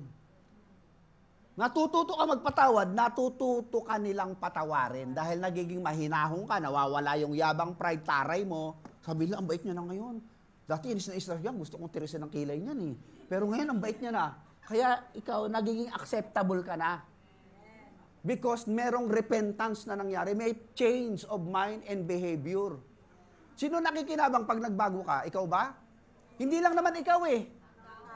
Natututo ka magpatawad, natututo ka nilang patawarin. Dahil nagiging mahinahong ka, nawawala yung yabang pride, taray mo. Sabi nila, ang bait niya na ngayon. Dati inis na isla yan, gusto kong tirisin ng kilay niyan eh. Pero ngayon, ang bait niya na. Kaya ikaw, nagiging acceptable ka na. Because merong repentance na nangyari. May change of mind and behavior. Sino nakikinabang pag nagbago ka? Ikaw ba? Hindi lang naman ikaw eh.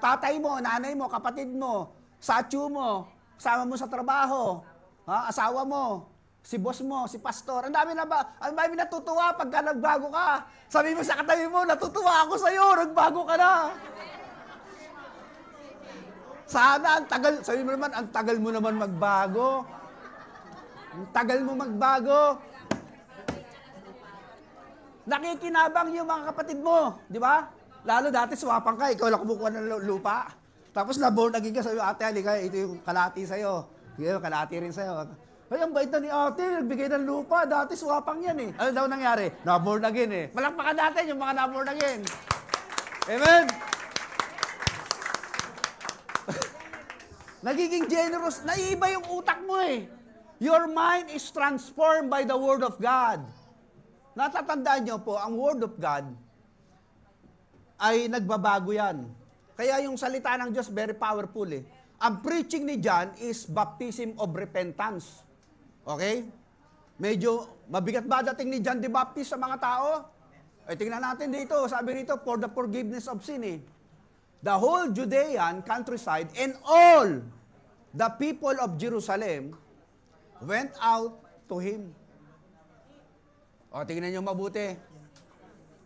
Tatay mo, nanay mo, kapatid mo, satyo mo, kasama mo sa trabaho, asawa mo, si boss mo, si pastor. Ang dami natutuwa pagka nagbago ka. Sabi mo sa katabi mo, natutuwa ako sa'yo, nagbago ka na. Sana, sabi mo naman, ang tagal mo naman magbago. Ang tagal mo magbago. Nakikinabang yung mga kapatid mo, di ba? Lalo dati suwapang ka, ikaw lang kumukuha ng lupa. Tapos na-born again ka, sabi, ate, halika, ito yung kalati sa'yo. Yung kalati rin sa'yo. Ay, ang bait na ni ate, nagbigay ng lupa. Dati suwapang yan eh. Ano daw nangyari? Na-born again eh. Palakpakan natin yung mga na-born again. Amen? Nagiging generous. Naiiba yung utak mo eh. Your mind is transformed by the Word of God. Natatandaan niyo po, ang Word of God ay nagbabago yan. Kaya yung salita ng Diyos, very powerful eh. Ang preaching ni John is baptism of repentance. Okay? Medyo mabigat ba dating ni John the Baptist sa mga tao? Ay, tingnan natin dito. Sabi rito, for the forgiveness of sin eh. The whole Judean countryside and all the people of Jerusalem went out to him. O, tingnan nyo mabuti.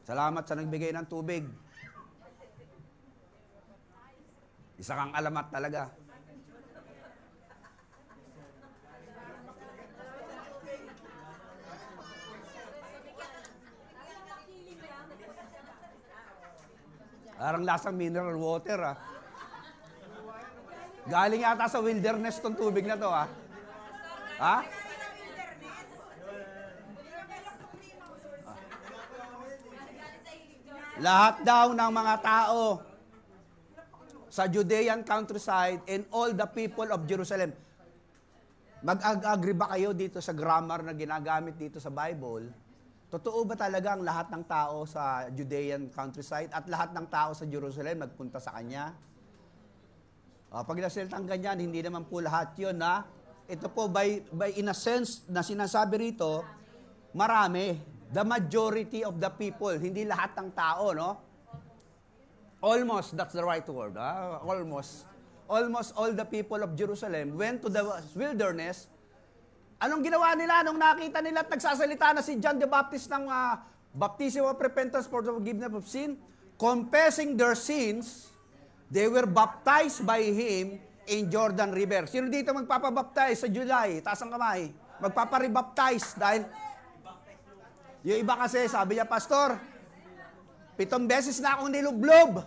Salamat sa nagbigay ng tubig. Isa kang alamat talaga. Parang lasang mineral water, ah. Galing yata sa wilderness tong tubig na to, ah. Ha? Lahat daw ng mga tao sa Judean countryside and all the people of Jerusalem. Mag-agree ba kayo dito sa grammar na ginagamit dito sa Bible? Totoo ba talaga ang lahat ng tao sa Judean countryside at lahat ng tao sa Jerusalem nagpunta sa kanya? Pag nasalitang ganyan, hindi naman po lahat yun, ha? Ito po, by in a sense na sinasabi rito, marami. The majority of the people, hindi lahat ng tao, no? Almost, that's the right word, ha? Almost. Almost all the people of Jerusalem went to the wilderness. Anong ginawa nila nung nakita nila at nagsasalita na si John the Baptist ng baptism of repentance for the forgiveness of sin? Confessing their sins, they were baptized by him in Jordan River. Sino dito magpapabaptize sa July? Taas ang kamay. Magpaparibaptize dahil yung iba kasi, sabi niya, Pastor, 7 beses na akong nilublob.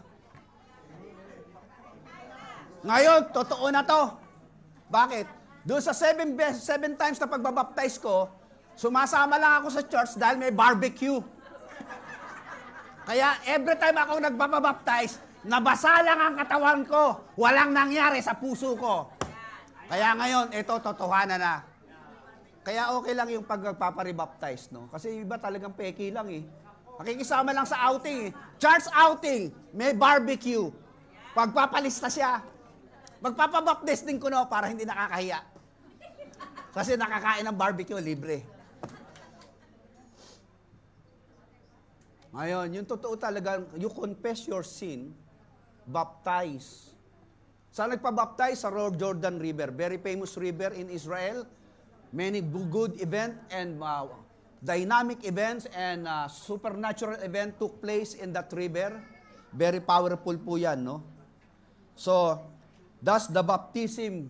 Ngayon, totoo na to. Bakit? Doon sa 7 times na pagbabaptize ko, sumasama lang ako sa church dahil may barbecue. Kaya every time ako nagbabaptize, nabasa lang ang katawan ko. Walang nangyari sa puso ko. Kaya ngayon, ito, totohanan na. Kaya okay lang yung pagpaparibaptize, no? Kasi iba talagang peki lang eh. Makikisama lang sa outing eh. Church outing, may barbecue. Pagpapalista siya. Magpapabaptize din ko no para hindi nakakahiya. Kasi nakakain ng barbecue, libre. Ngayon, yung totoo talaga, you confess your sin, baptize. Saan nagpabaptize? Sa Jordan River. Very famous river in Israel. Many good event and dynamic events and supernatural event took place in that river. Very powerful po yan, no? So, does the baptism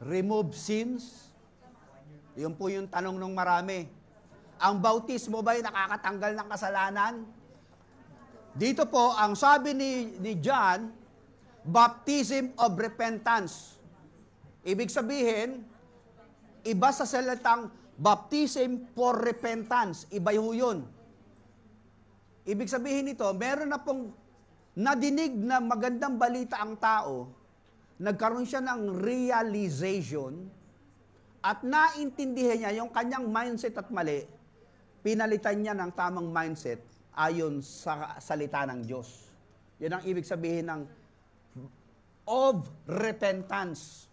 remove sins? Yun po yung tanong ng marami. Ang bautismo ba'y nakakatanggal ng kasalanan? Dito po, ang sabi ni John, baptism of repentance. Ibig sabihin, iba sa salitang baptism for repentance. Iba yun. Ibig sabihin nito, meron na pong nadinig na magandang balita ang tao, nagkaroon siya ng realization, at naintindihan niya yung kanyang mindset at mali, pinalitan niya ng tamang mindset ayon sa salita ng Diyos. Yan ang ibig sabihin ng of repentance.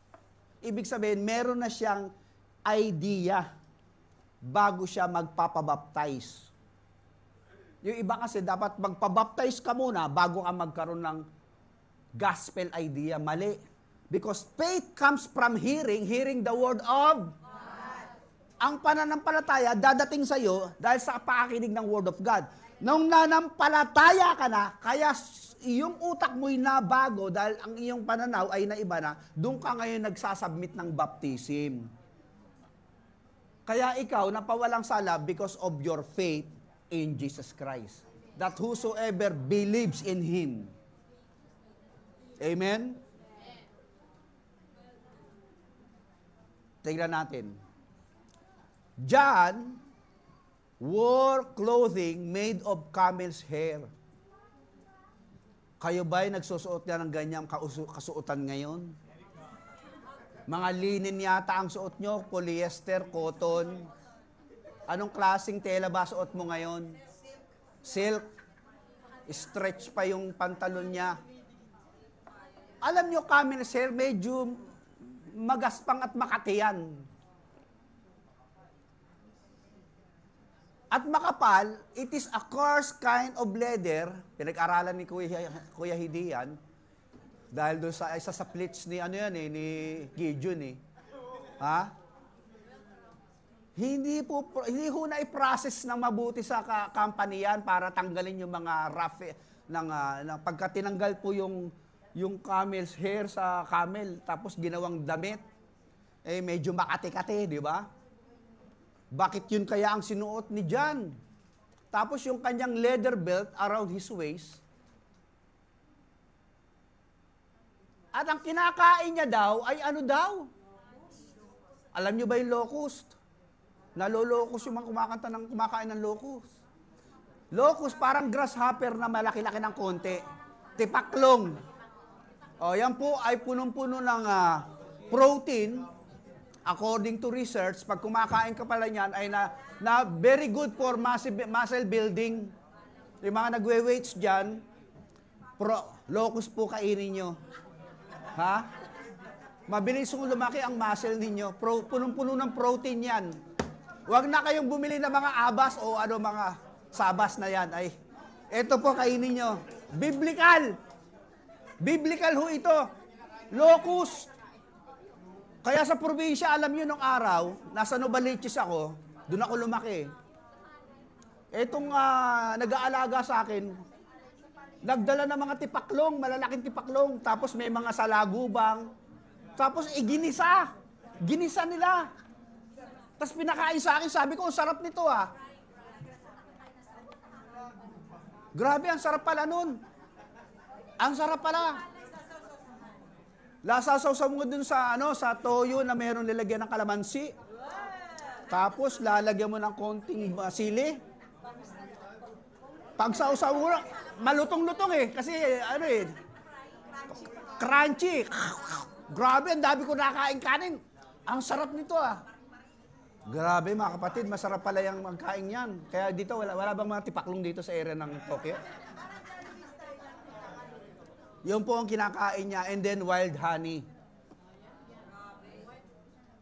Ibig sabihin, meron na siyang idea bago siya magpapabaptize. Yung iba kasi dapat magpabaptize ka muna bago ka magkaroon ng gospel idea. Mali. Because faith comes from hearing the word of God. Ang pananampalataya dadating sa iyo dahil sa pakikinig ng word of God. Nung nanampalataya ka na, kaya iyong utak mo'y nabago dahil ang iyong pananaw ay naiba na, doon ka ngayon nagsasubmit ng baptism. Kaya ikaw napawalang sala because of your faith in Jesus Christ. That whosoever believes in Him. Amen? Tingnan natin. John wore clothing made of camel's hair. Kayo ba'y nagsusuot na ng ganyang kasuotan ngayon? Mga linen yata ang suot nyo, polyester, cotton. Anong klaseng tela ba suot mo ngayon? Silk. Stretch pa yung pantalon niya. Alam nyo, camel's hair, medyo magaspang at makatiyan. At makapal, it is a coarse kind of leather. Pinag-aralan ni Kuya Hidian. Dahil doon sa isa sa plates ni ni Gideon eh. Ha? Hindi ho na i-process ng mabuti sa company yan para tanggalin yung mga rough ng pagka tinanggal po yung camel's hair sa camel tapos ginawang damit medyo makati-kati, di ba? Bakit yun kaya ang sinuot ni John? Tapos yung kanyang leather belt around his waist. At ang kinakain niya daw ay ano daw? Alam niyo ba yung locust? Nalolocust yung mga kumakain ng locust. Locust parang grasshopper na malaki-laki ng konti. Tipaklong. O, yan po ay punong-puno ng protein. According to research, pag kumakain ka pala niyan, ay na very good for muscle building. Yung mga nagwe-weights dyan, locust po kainin nyo. Ha? Mabilis kung lumaki ang muscle ninyo. Punong-puno ng protein yan. Huwag na kayong bumili ng mga abas o mga sabas na yan. Ay, ito po kainin nyo. Biblical. Biblical ho ito. Locust. Kaya sa probinsya, alam nyo nung araw, nasa Novaliches ako, doon ako lumaki. Etong nag-aalaga sa akin, nagdala ng mga tipaklong, malalaking tipaklong, tapos may mga salagubang, tapos ginisa. Ginisa nila. Tapos pinakain sa akin, sabi ko, sarap nito ah. Grabe, ang sarap pala nun. Ang sarap pala. Lasasaw mo dun sa, sa toyo na mayroong lalagyan ng kalamansi. Tapos, lalagyan mo ng konting sili. Pag sausaw mo, malutong-lutong eh. Kasi, crunchy. Grabe, ang dami ko nakain kanin. Ang sarap nito ah. Grabe mga kapatid, masarap pala yung magkain yan. Kaya dito, wala bang mga tipaklong dito sa area ng Tokyo? Yun po ang kinakain niya, and then wild honey.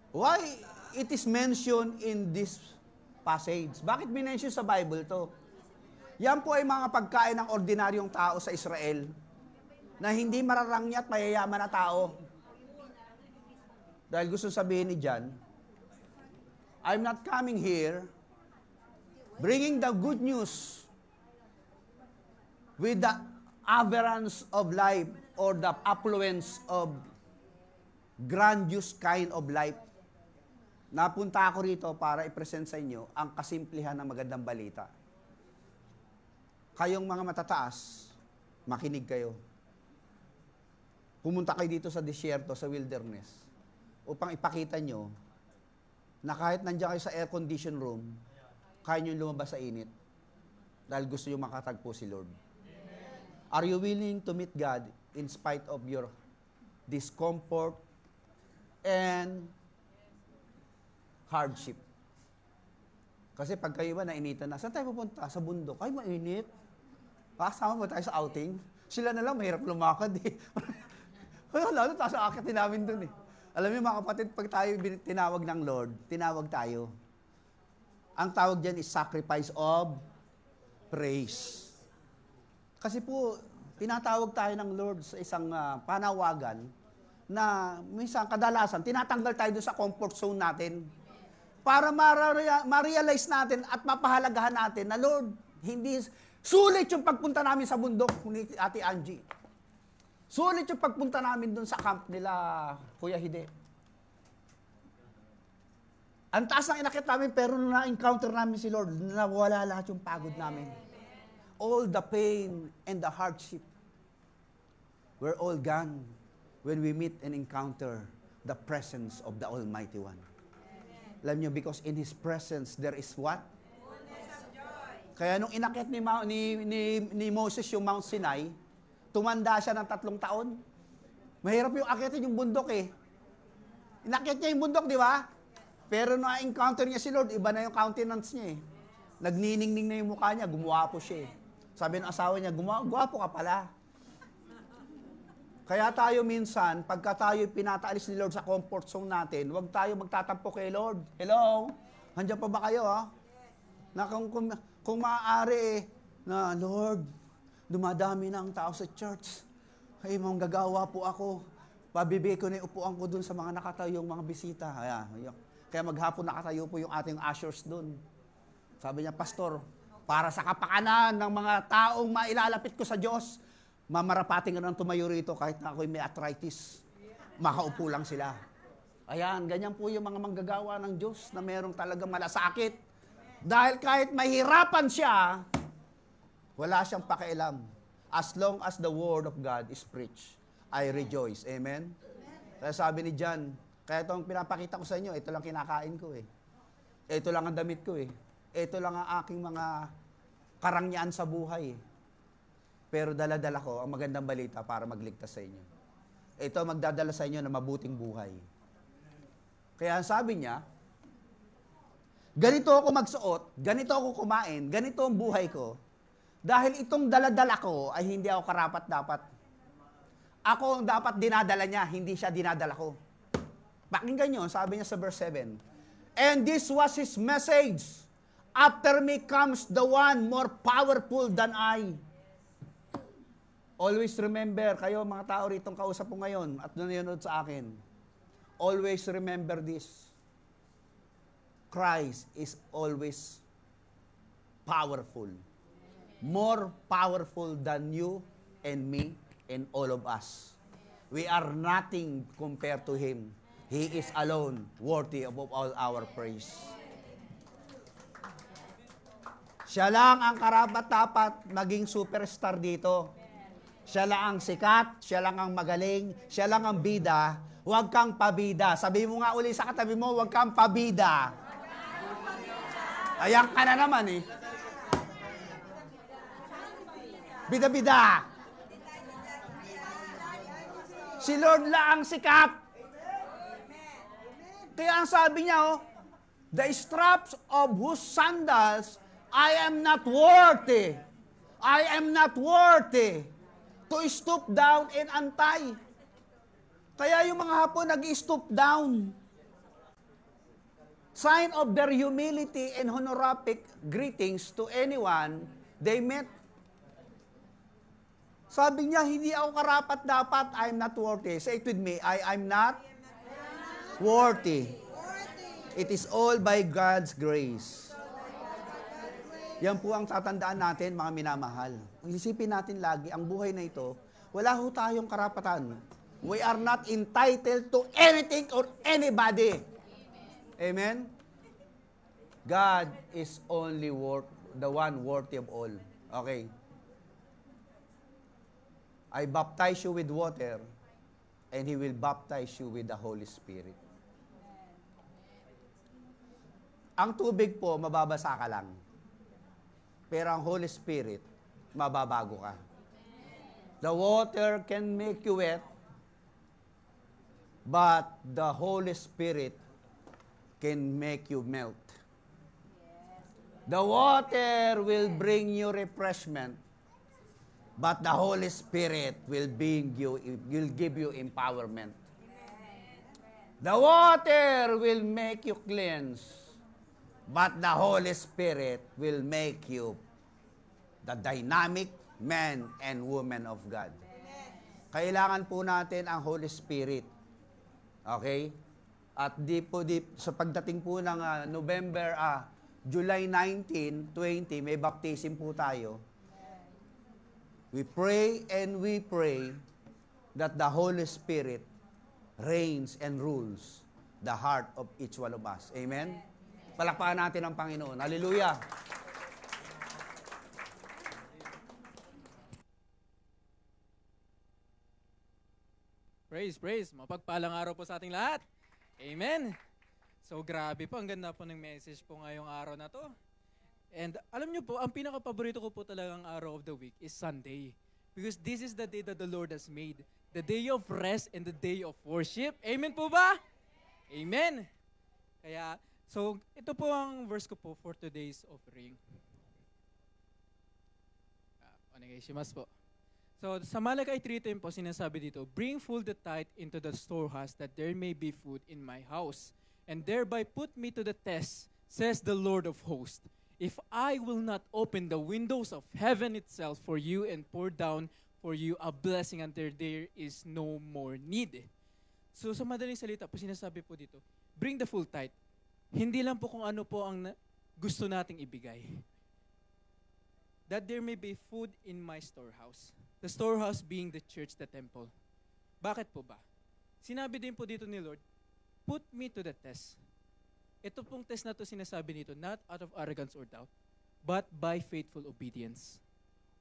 Why it is mentioned in this passage? Bakit minention sa Bible to? Yan po ay mga pagkain ng ordinaryong tao sa Israel na hindi mararangya at mayayaman na tao. Dahil gusto sabihin ni John, I'm not coming here bringing the good news with the aberrance of life or the affluence of grandiose kind of life. Napunta ako rito para i-present sa inyo ang kasimplihan ng magandang balita. Kayong mga matataas, makinig kayo. Pumunta kayo dito sa disyerto, sa wilderness, upang ipakita nyo na kahit nandiyan kayo sa air-condition room, kaya nyo lumabas sa init dahil gusto nyo makatagpo si Lord. Are you willing to meet God in spite of your discomfort and hardship? Kasi pag kayo ba nainitan na, saan tayo pupunta? Sa bundok. Ay, mainit. Kasama ba tayo sa outing? Sila na lang, mahirap lumakad eh. Lalo, taas ang akitin namin dun eh. Alam niyo mga kapatid, pag tayo tinawag ng Lord, tinawag tayo. Ang tawag dyan is sacrifice of praise. Kasi po, tinatawag tayo ng Lord sa isang panawagan na minsan kadalasan, tinatanggal tayo doon sa comfort zone natin para ma-realize natin at mapahalagahan natin na Lord, hindi sulit yung pagpunta namin sa bundok ni Ate Angie. Sulit yung pagpunta namin doon sa camp nila, Kuya Hide. Ang taas ng inakit namin, pero nung na-encounter namin si Lord, nawala lahat yung pagod namin. All the pain and the hardship were all gone when we meet and encounter the presence of the Almighty One. Alam niyo, because in His presence, there is what? Fullness of joy. Kaya nung inakit ni Moses yung Mount Sinai, tumanda siya ng 3 taon. Mahirap yung akitin yung bundok eh. Inakit niya yung bundok, di ba? Pero na-encounter niya si Lord, iba na yung countenance niya eh. Nagniningning na yung mukha niya, gumuwapo siya eh. Sabi ng asawa niya, guwapo ka pala. Kaya tayo minsan, pagka tayo pinataalis ni Lord sa comfort zone natin, huwag tayo magtatampo kay Lord. Hello? Nandiyan pa ba kayo ha? Na kung maaari na Lord, dumadami na ang tao sa church. Ay, manggagawa po ako. Pabibigay ko na yung upuan ko dun sa mga nakatayong mga bisita. Kaya maghapon nakatayo po yung ating ushers dun. Sabi niya, Pastor, para sa kapakanan ng mga taong mailalapit ko sa Diyos, mamarapating ka nang tumayo rito kahit na ako'y may arthritis. Makaupo lang sila. Ayan, ganyan po yung mga manggagawa ng Diyos na merong talagang malasakit. Dahil kahit mahirapan siya, wala siyang pakialam. As long as the word of God is preached, I rejoice. Amen? Kaya sabi ni John, kaya itong pinapakita ko sa inyo, ito lang kinakain ko eh. Ito lang ang damit ko eh. Ito lang ang aking mga karangyaan sa buhay eh. Pero dala-dala ko ang magandang balita para magligtas sa inyo. Ito magdadala sa inyo na mabuting buhay. Kaya sabi niya, ganito ako magsuot, ganito ako kumain, ganito ang buhay ko, dahil itong dala-dala ko ay hindi ako karapat-dapat. Ako ang dapat dinadala niya, hindi siya dinadala ko. Pakinggan nyo, sabi niya sa verse 7. And this was his message. After me comes the one more powerful than I. Always remember, kayo mga tao ritong kausap ko ngayon at nanonood sa akin, always remember this. Christ is always powerful. More powerful than you and me and all of us. We are nothing compared to Him. He is alone worthy of all our praise. Siya lang ang karapat-dapat maging superstar dito. Siya lang ang sikat, siya lang ang magaling, siya lang ang bida. Huwag kang pabida. Sabi mo nga uli sa katabi mo, huwag kang pabida. Ayan ka na naman eh. Bida-bida. Si Lord lang ang sikat. Kaya ang sabi niya, the straps of whose sandals I am not worthy. I am not worthy to stoop down and untie. Kaya yung mga Hapon nag-stoop down. Sign of their humility and honorific greetings to anyone they met. Sabi niya, hindi ako karapat-dapat, I'm not worthy. Say it with me, I'm not worthy. It is all by God's grace. Yan po ang tatandaan natin, mga minamahal. Isipin natin lagi, ang buhay na ito, wala ho tayong karapatan. We are not entitled to anything or anybody. Amen? God is only the one worthy of all. Okay. I baptize you with water, and He will baptize you with the Holy Spirit. Ang tubig po, mababasa ka lang. Pero ang Holy Spirit, mababago ka. The water can make you wet, but the Holy Spirit can make you melt. The water will bring you refreshment, but the Holy Spirit will give you empowerment. The water will make you cleanse, but the Holy Spirit will make you the dynamic man and woman of God. Kailangan po natin ang Holy Spirit. Okay? At sa pagdating po ng July 19, 20, may baptism po tayo. We pray and we pray that the Holy Spirit reigns and rules the heart of each one of us. Amen? Palakpakan natin ang Panginoon. Hallelujah! Praise, praise. Mapagpalang araw po sa ating lahat. Amen. So grabe po, ang ganda po ng message po ngayong araw na to. And alam nyo po, ang pinaka-paborito ko po talagang araw of the week is Sunday. Because this is the day that the Lord has made. The day of rest and the day of worship. Amen po ba? Amen. Kaya, so ito po ang verse ko po for today's offering. Onegaishimasu po. So, sa Malachi 3:10 po, sinasabi dito, bring full the tithe into the storehouse that there may be food in my house, and thereby put me to the test, says the Lord of hosts, if I will not open the windows of heaven itself for you and pour down for you a blessing until there is no more need. So, sa madaling salita po, sinasabi po dito, bring the full tithe. Hindi lang po kung ano po ang gusto nating ibigay. That there may be food in my storehouse. The storehouse being the church, the temple. Bakit po ba? Sinabi din po dito ni Lord, put me to the test. Ito pong test na to sinasabi nito, not out of arrogance or doubt, but by faithful obedience.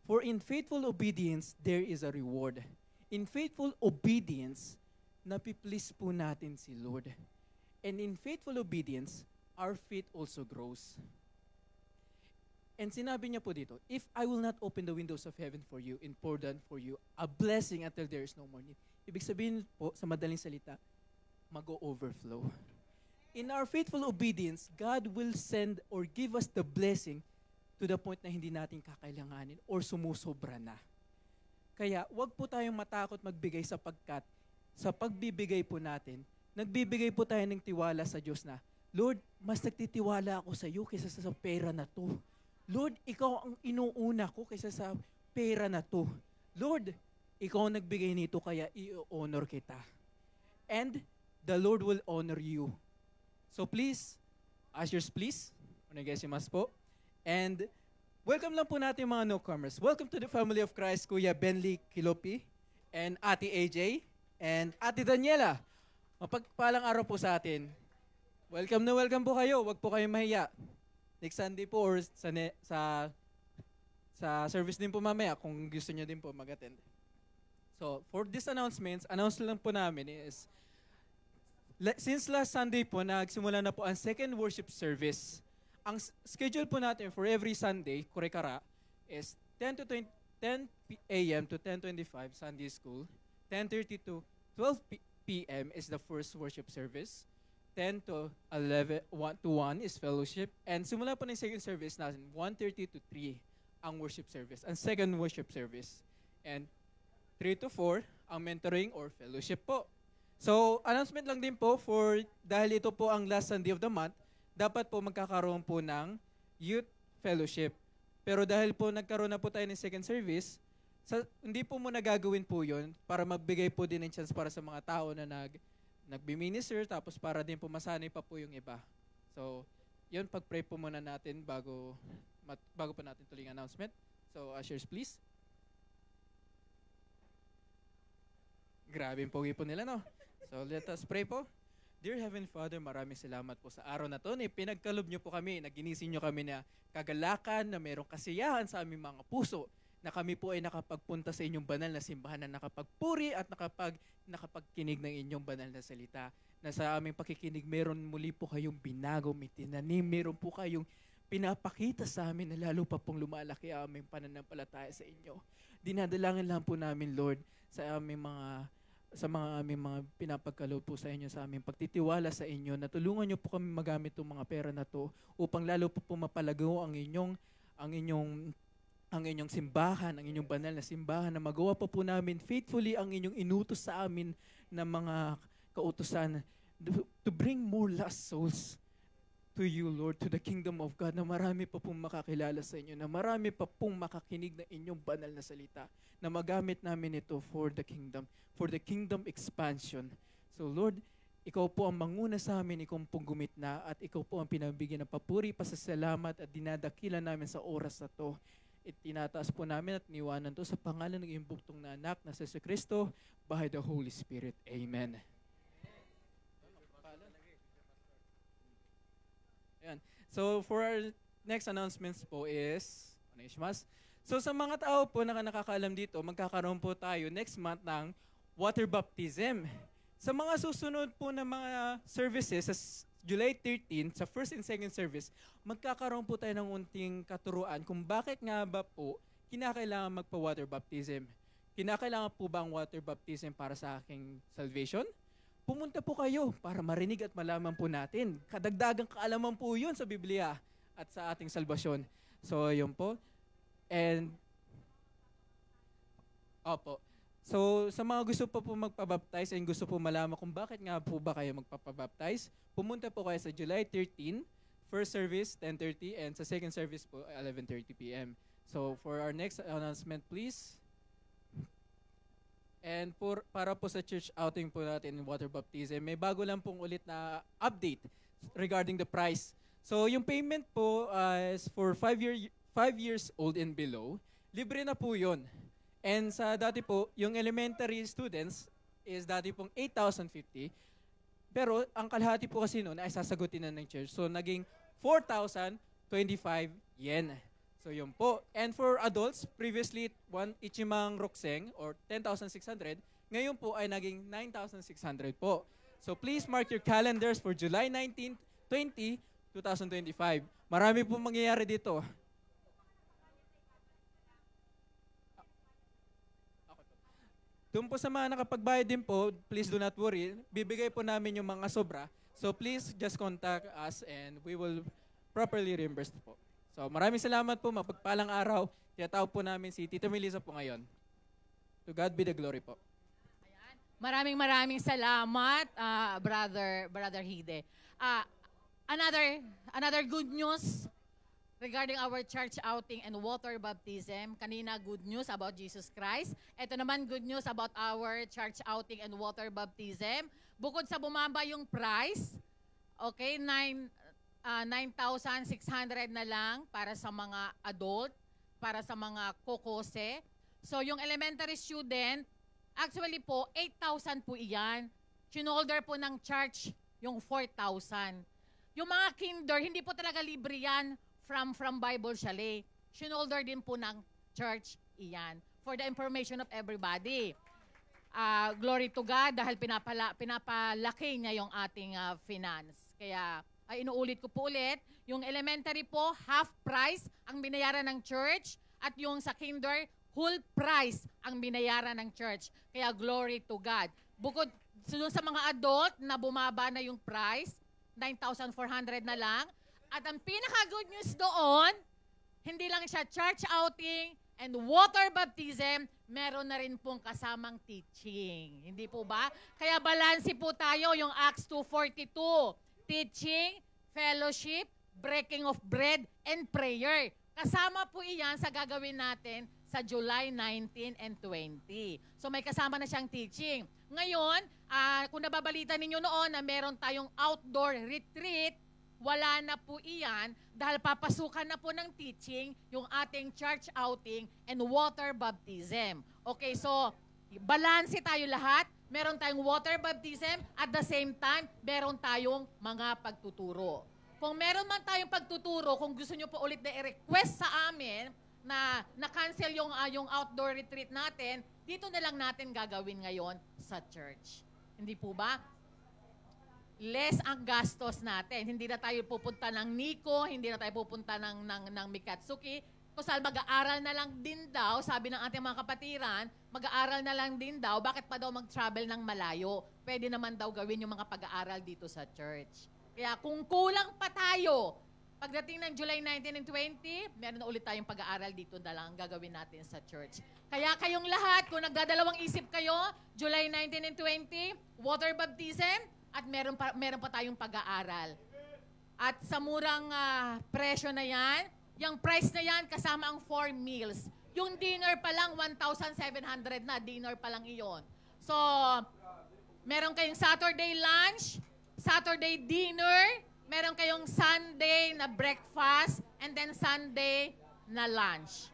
For in faithful obedience, there is a reward. In faithful obedience, napiplease po natin si Lord. And in faithful obedience, our faith also grows. And sinabi niya po dito, if I will not open the windows of heaven for you and pour down for you a blessing until there is no more need. Ibig sabihin po, sa madaling salita, mag-overflow. In our faithful obedience, God will send or give us the blessing to the point na hindi natin kakailanganin or sumusobra na. Kaya, wag po tayong matakot magbigay sapagkat sa pagbibigay po natin, nagbibigay po tayo ng tiwala sa Diyos na, Lord, mas nagtitiwala ako sa iyo kaysa sa pera na to. Lord, ikaw ang inuuna ko kaysa sa pera na to. Lord, ikaw ang nagbigay nito kaya i-honor kita. And the Lord will honor you. So please, ushers please. Onegaishimasu po. And welcome lang po natin yung mga newcomers. Welcome to the family of Christ, Kuya Benly Kilopi, and Ate AJ, and Ate Daniela. Mapagpalang araw po sa atin. Welcome na welcome po kayo. Huwag po kayong mahiya. next Sunday po or sa service din po mamaya kung gusto niyo din po mag-attend. So, for these announcements, announce lang po namin is, since last Sunday po, nagsimula na po ang second worship service. Ang schedule po natin for every Sunday, kare-kara, is 10 a.m. to 10:25 Sunday school. 10:30 to 12 p.m. is the first worship service. 10 to 11, 1 to 1 is fellowship. And simula po ng second service natin, 1:30 to 3 ang worship service. Ang second worship service. And 3 to 4 ang mentoring or fellowship po. So, announcement lang din po dahil ito po ang last Sunday of the month, dapat po magkakaroon po ng youth fellowship. Pero dahil po nagkaroon na po tayo ng second service, hindi po muna gagawin po yun para magbigay po din ng chance para sa mga tao na nagbi-minister, tapos para din po masanay pa po yung iba. So, yun, pag-pray po muna natin bago po natin tuloy ang announcement. So, ushers please. Grabe yung pogi po nila, no? So, let us pray po. Dear Heavenly Father, maraming salamat po sa araw na to. Pinagkalob niyo po kami, naginising niyo kami na kagalakan, na mayroong kasiyahan sa aming mga puso, na kami po ay nakapagpunta sa inyong banal na simbahan, na nakapagpuri at nakapagkinig ng inyong banal na salita. Na sa aming pakikinig, meron muli po kayong binago, may tinanim, meron po kayong pinapakita sa amin na lalo pa pong lumalaki ang aming pananampalataya sa inyo. Dinadalangin lang po namin, Lord, sa aming mga pinapagkaloob po sa inyo, sa aming pagtitiwala sa inyo, na tulungan niyo po kami magamit itong mga pera na to upang lalo po pumapalago ang inyong simbahan, ang inyong banal na simbahan, na magawa pa po namin faithfully ang inyong inutos sa amin na mga kautusan to bring more lost souls to you, Lord, to the kingdom of God, na marami pa pong makakilala sa inyo, na marami pa pong makakinig ng inyong banal na salita, na magamit namin ito for the kingdom expansion. So Lord, ikaw po ang manguna sa amin, ikaw pong gumit-na, at ikaw po ang pinabigyan ng papuri, pasasalamat at dinadakilan namin sa oras na to. Itinataas po namin at niwanan to sa pangalan ng iyong buktong na anak na si Kristo by the Holy Spirit. Amen. Ayan. So for our next announcements po is, so sa mga tao po na nakakaalam dito, magkakaroon po tayo next month ng water baptism. Sa mga susunod po na mga services, sa July 13, sa first and second service, magkakaroon po tayo ng unting katuruan kung bakit nga ba po kinakailangan magpa-water baptism. Kinakailangan po ba ang water baptism para sa aking salvation? Pumunta po kayo para marinig at malaman po natin. Kadagdagang kaalaman po yun sa Biblia at sa ating salvasyon. So, yun po. And, opo. So, sa mga gusto pa po magpabaptize and gusto po malaman kung bakit nga po ba kayo magpapabaptize, pumunta po kayo sa July 13, first service, 10:30, and sa second service po, 11:30 p.m. So, for our next announcement, please. And para po sa church outing po natin in water baptism, may bago lang pong ulit na update regarding the price. So, yung payment po is for 5 years old and below. Libre na po yun. And sa dati po, yung elementary students is dati pong 8,050. Pero ang kalahati po kasi noon ay sasagutin na ng church. So naging 4,025 yen. So yun po. And for adults, previously ichimang rokseng or 10,600. Ngayon po ay naging 9,600 po. So please mark your calendars for July 19, 20, 2025. Marami po mangyayari dito. Doon po sa mga nakapagbayad din po, please do not worry. Bibigay po namin yung mga sobra. So please just contact us and we will properly reimburse po. So maraming salamat po. Mapagpalang araw. Tiyatawag po namin si Tita Melissa po ngayon. To God be the glory po. Ayan. Maraming salamat, Brother Hide. Another good news regarding our church outing and water baptism. Kanina, good news about Jesus Christ. Ito naman, good news about our church outing and water baptism. Bukod sa bumaba yung price, okay, 9,600 na lang para sa mga adult, para sa mga kokose. So, yung elementary student, actually po, 8,000 po iyan. Chinolder po ng church yung 4,000. Yung mga kinder, hindi po talaga libre yan. from Bible Chalet. Shinolder din po ng church iyan. For the information of everybody. Glory to God dahil pinapalaki niya yung ating finance. Kaya inuulit ko po ulit, yung elementary po, half price ang binayaran ng church at yung sa kinder, whole price ang binayaran ng church. Kaya glory to God. Bukod sa mga adult na bumaba na yung price, 9,400 na lang. At ang pinaka-good news doon, hindi lang siya church outing and water baptism, meron na rin pong kasamang teaching. Hindi po ba? Kaya balanse po tayo yung Acts 2:42. Teaching, fellowship, breaking of bread, and prayer. Kasama po iyan sa gagawin natin sa July 19 and 20. So may kasama na siyang teaching. Ngayon, kung nababalita ninyo noon na meron tayong outdoor retreat, wala na po iyan dahil papasukan na po ng teaching yung ating church outing and water baptism. Okay, so balanse tayo lahat. Meron tayong water baptism at the same time, meron tayong mga pagtuturo. Kung meron man tayong pagtuturo, kung gusto nyo po ulit na i-request sa amin na na-cancel yung outdoor retreat natin, dito na lang natin gagawin ngayon sa church. Hindi po ba? Less ang gastos natin. Hindi na tayo pupunta ng Nico, hindi na tayo pupunta ng Mikatsuki. Kusal mag-aaral na lang din daw, sabi ng ating mga kapatiran, mag-aaral na lang din daw, bakit pa daw mag-travel ng malayo? Pwede naman daw gawin yung mga pag-aaral dito sa church. Kaya kung kulang pa tayo, pagdating ng July 19 and 20, meron na ulit tayong pag-aaral dito na lang gagawin natin sa church. Kaya kayong lahat, kung nagdadalawang isip kayo, July 19 and 20, water baptism, at meron pa tayong pag-aaral. At sa murang presyo na yan, yung price na yan kasama ang 4 meals. Yung dinner pa lang, 1,700 na. Dinner pa lang iyon. So, meron kayong Saturday lunch, Saturday dinner, meron kayong Sunday na breakfast, and then Sunday na lunch.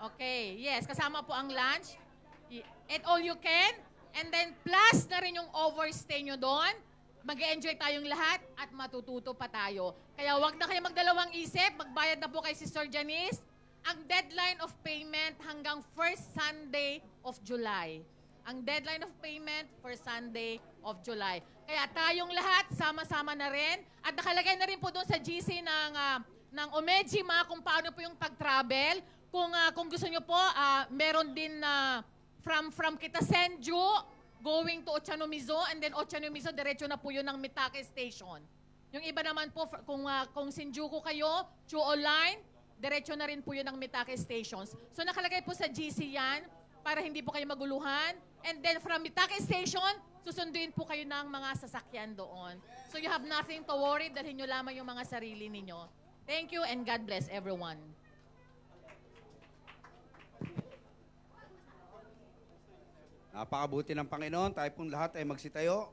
Okay, yes, kasama po ang lunch. Eat all you can, and then plus na rin yung overstay nyo doon. Mag-enjoy tayong lahat at matututo pa tayo. Kaya wag na kayo magdalawang isip, magbayad na po kay Sister Janice. Ang deadline of payment hanggang first Sunday of July. Ang deadline of payment for Sunday of July. Kaya tayong lahat, sama-sama na rin. At nakalagay na rin po doon sa GC ng Omejima kung paano po yung pag-travel. Kung gusto nyo po, meron din from Kitasenju, going to Ochanomizo, and then Ochanomizo, diretso na po yun ng Mitake Station. Yung iba naman po, kung Shinjuku kayo, Chuo Line, diretso na rin po yun ng Mitake Stations. So nakalagay po sa GC yan, para hindi po kayo maguluhan. And then from Mitake Station, susunduin po kayo ng mga sasakyan doon. So you have nothing to worry, dalhin nyo lamang yung mga sarili ninyo. Thank you and God bless everyone. Napakabuti ng Panginoon. Tayo pong lahat ay magsitayo.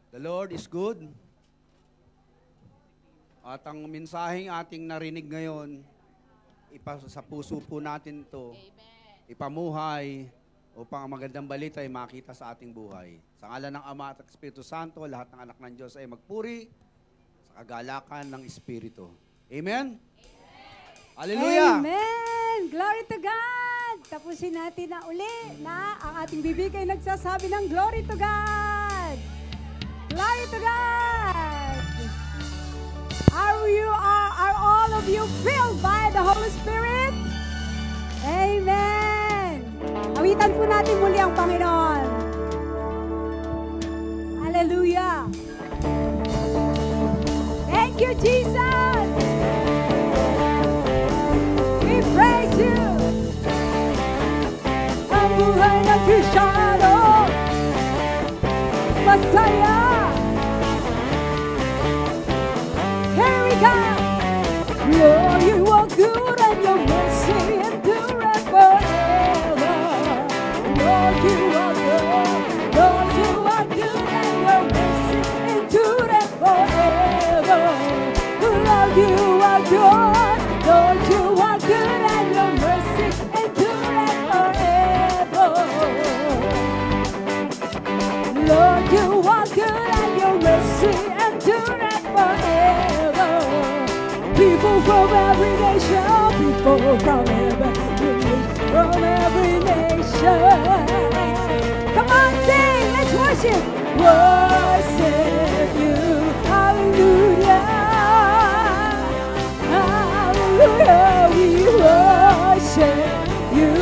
The Lord is good. At ang mensaheng ating narinig ngayon, sa puso po natin ito, ipamuhay upang ang magandang balita ay makita sa ating buhay. Sa ngalan ng Ama at Espiritu Santo, lahat ng anak ng Diyos ay magpuri sa kagalakan ng Espiritu. Amen? Amen. Hallelujah! Amen! Glory to God! Tapusin natin na uli na ang ating bibig ay nagsasabi ng glory to God! Glory to God! Are all of you filled by the Holy Spirit? Amen! Awitan po natin muli ang Panginoon. Hallelujah! Thank you, Jesus! We praise you! Ang buhay na Kristiyano, masaya! Here we go! Lord, you are good and your mercy endureth forever. Lord, you are good. Lord, you are good and your mercy endureth forever. Lord, you are good. Lord, you are good and your mercy endureth forever. Lord, you are good. people from every nation. Come on, sing, let's worship. Worship you, hallelujah. Hallelujah, we worship you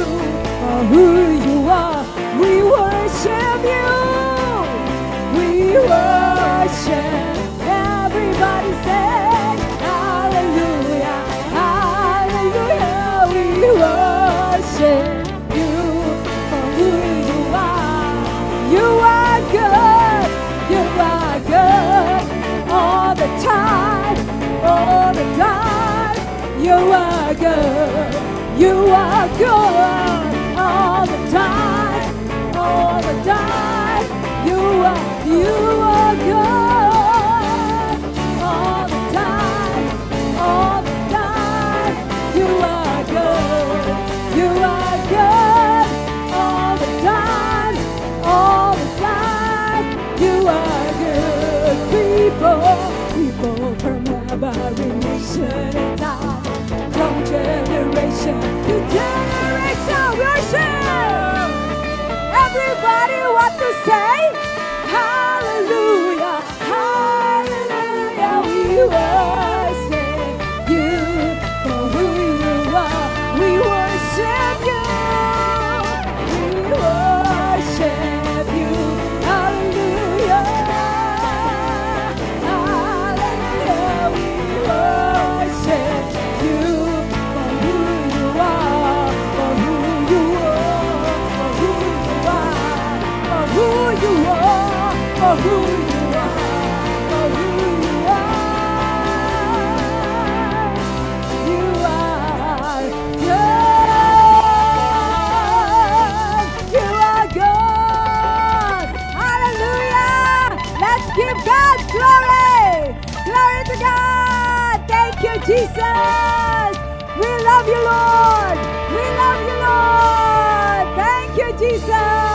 for who you are. We worship you. We worship. Everybody say hallelujah, hallelujah. We worship you for who you are. You are good. You are good all the time, all the time. You are good. You are good all the time, all the time. You are good all the time, all the time. You are good. You are good all the time, all the time. You are good. People from every nation and time, from generation to generation. Worship. Everybody, what to say? Hallelujah, hallelujah. We worship you for who you are. We worship you. We worship you. Hallelujah, hallelujah. We worship you for who you are, for who you are, for who you are, for who you are, for who you are, for who you are. You are good. You are good. Hallelujah. Let's give God glory. Glory to God. Thank you, Jesus. We love you, Lord. We love you, Lord. Thank you, Jesus.